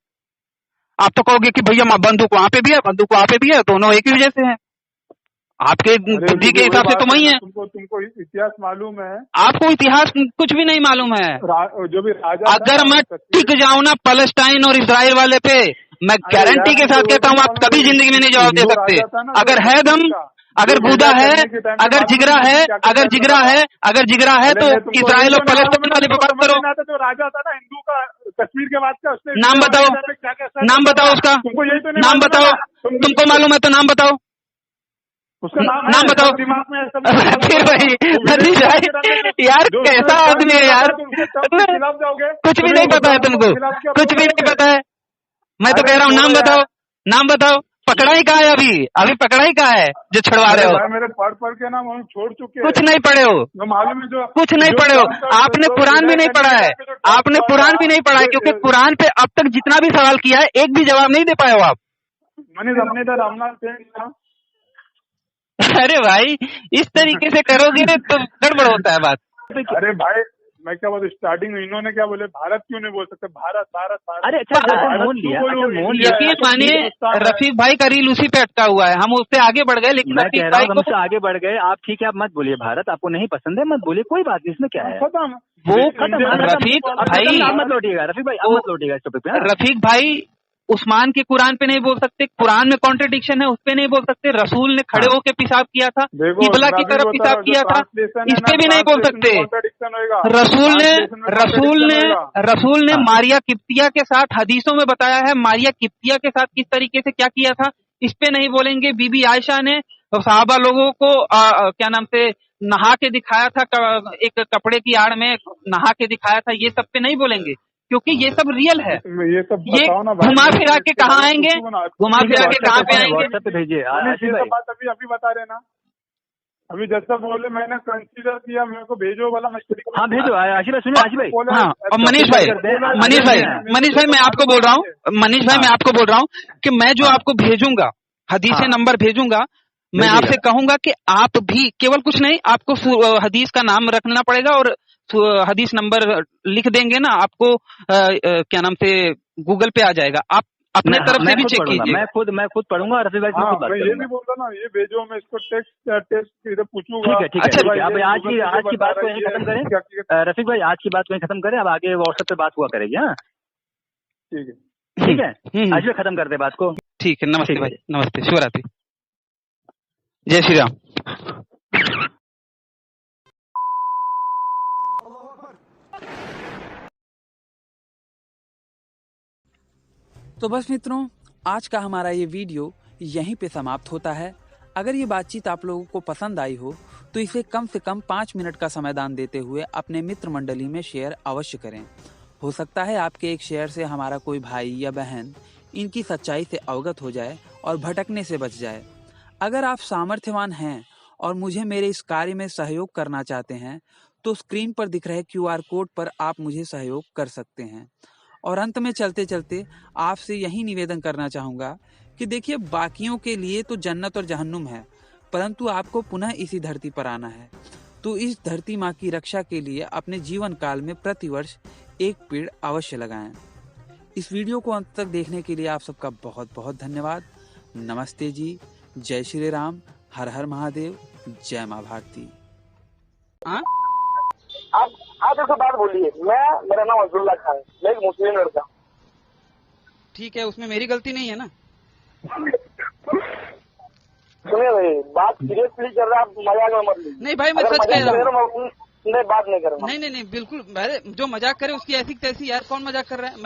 आप तो कहोगे कि भैया बंदूक वहाँ पे भी है, बंदूक वहाँ पे भी है, दोनों एक ही वजह से है। आपके बुद्धि के हिसाब से तो वही है। तुमको इतिहास मालूम है? आपको इतिहास कुछ भी नहीं मालूम है। जो भी राजा, अगर मैं टिक जाऊं ना पैलेस्टाइन और इसराइल वाले पे, मैं गारंटी के साथ कहता हूँ आप कभी जिंदगी में नहीं जवाब दे सकते। अगर है दम, अगर गुदा है, अगर जिगरा है, अगर जिगरा है तो इसराइल और पैलेस्टाइन वाले पे बात करो। जो राजा था ना हिंदू का, कश्मीर के बाद का, उसने नाम बताओ उसका, नाम बताओ। तुमको मालूम है तो नाम बताओ उसका, नाम बताओ। फिर वही यार कैसा आदमी है यार, कुछ भी नहीं पता है तुमको, कुछ भी नहीं पता है। मैं तो कह रहा हूँ नाम बताओ। पकड़ा ही कहाँ है अभी पकड़ा ही कहाँ है जो छुड़वा रहे हो? मेरे पढ़ के ना हम छोड़ चुके हैं। कुछ नहीं पढ़े हो, मालूम है, कुछ नहीं पढ़े हो। आपने कुरान भी नहीं पढ़ा है, आपने कुरान भी नहीं पढ़ा है, क्योंकि कुरान पे अब तक जितना भी सवाल किया है एक भी जवाब नहीं दे पाए हो आप। मैंने अपने इधर रामनाथ सिंह। अरे भाई इस तरीके से करोगे तो गड़बड़ होता है बात। अरे भाई मैं क्या बोलूं, स्टार्टिंग में इन्होंने क्या बोले, भारत क्यों नहीं बोल सकते? भारत। अरे अच्छा यकीन मानिए रफीक भाई का रील उसी पे अटका हुआ है, हम उससे आगे बढ़ गए, लेकिन रफीक भाई हमसे आगे बढ़ गए। आप ठीक है, आप मत बोलिए भारत, आपको नहीं पसंद है मत बोलिए, कोई बात नहीं, इसमें क्या है, वो रफीक भाई मत लौटिएगा, रफीक भाई मत लौटिएगा इस टॉपिक पे। रफीक भाई उस्मान के कुरान पे नहीं बोल सकते, कुरान में कॉन्ट्रडिक्शन है उस पे नहीं बोल सकते, रसूल ने खड़े होकर पेशाब किया था, किबला की तरफ पेशाब किया था, इस पे भी नहीं बोल सकते। रसूल ने मारिया किप्तिया के साथ हदीसों में बताया है, मारिया किप्तिया के साथ किस तरीके से क्या किया था, इस पे नहीं बोलेंगे। बीबी आयशा ने सहाबा लोगों को क्या नाम से नहा के दिखाया था, एक कपड़े की आड़ में नहा के दिखाया था, ये सब पे नहीं बोलेंगे क्योंकि ये सब रियल है। ये सब ये बताओ ना भाई, घुमा फिरा के कहाँ आएंगे, घुमा फिरा के कहाँ पे आएंगे? व्हाट्सएप पे भेजिए आशीष भाई। बात अभी बता रहे ना, अभी जैसा बोले मैंने कंसीडर किया, मेरे को भेजो वाला मैं। हाँ भेजो आशीष भाई, सुनिए आशीष भाई। हाँ, और मनीष भाई मैं आपको बोल रहा हूँ कि मैं जो आपको भेजूंगा हदीस नंबर भेजूंगा, मैं आपसे कहूंगा कि आप भी केवल कुछ नहीं, आपको हदीस का नाम रखना पड़ेगा और हदीस नंबर लिख देंगे ना, आपको क्या नाम से गूगल पे आ जाएगा, आप अपने तरफ से भी चेक कीजिए। मैं खुद पढ़ूंगा। रफीक भाई मैं ये भी बोल रहा ना, ये भेजो, मैं इसको टेक्स्ट इधर पूछूंगा। ठीक है। अब आज की बात को यहीं खत्म करें रफीक भाई, आज की बात को यहीं खत्म करें, अब आगे व्हाट्सएप पे बात हुआ करेगी। हाँ ठीक है आज खत्म करते बात को। ठीक है, नमस्ते भाई, नमस्ते, शिवरात्रि, जय श्री राम। तो बस मित्रों, आज का हमारा ये वीडियो यहीं पे समाप्त होता है। अगर ये बातचीत आप लोगों को पसंद आई हो तो इसे कम से कम 5 मिनट का समाधान देते हुए अपने मित्र मंडली में शेयर अवश्य करें। हो सकता है आपके एक शेयर से हमारा कोई भाई या बहन इनकी सच्चाई से अवगत हो जाए और भटकने से बच जाए। अगर आप सामर्थ्यवान हैं और मुझे मेरे इस कार्य में सहयोग करना चाहते हैं तो स्क्रीन पर दिख रहे QR कोड पर आप मुझे सहयोग कर सकते हैं। और अंत में चलते चलते आपसे यही निवेदन करना चाहूँगा कि देखिए, बाकियों के लिए तो जन्नत और जहन्नुम है, परंतु आपको पुनः इसी धरती पर आना है। तो इस धरती माँ की रक्षा के लिए अपने जीवन काल में प्रतिवर्ष एक पेड़ अवश्य लगाएं। इस वीडियो को अंत तक देखने के लिए आप सबका बहुत बहुत धन्यवाद। नमस्ते जी, जय श्री राम, हर हर महादेव, जय माँ भारती। आप एक बात बोलिए, मेरा नाम अब्दुल्ला खान, मैं एक मुस्लिम लड़का। ठीक है, उसमें मेरी गलती नहीं है ना। सुनिए भाई, बात सीरियसली कर रहा, आप मजाक में मत लीजिए। नहीं भाई, मैं सच कह रहा हूँ। नहीं, बात नहीं कर रहा। नहीं बिल्कुल, जो मजाक करे उसकी ऐसी तैसी, यार कौन मजाक कर रहा है।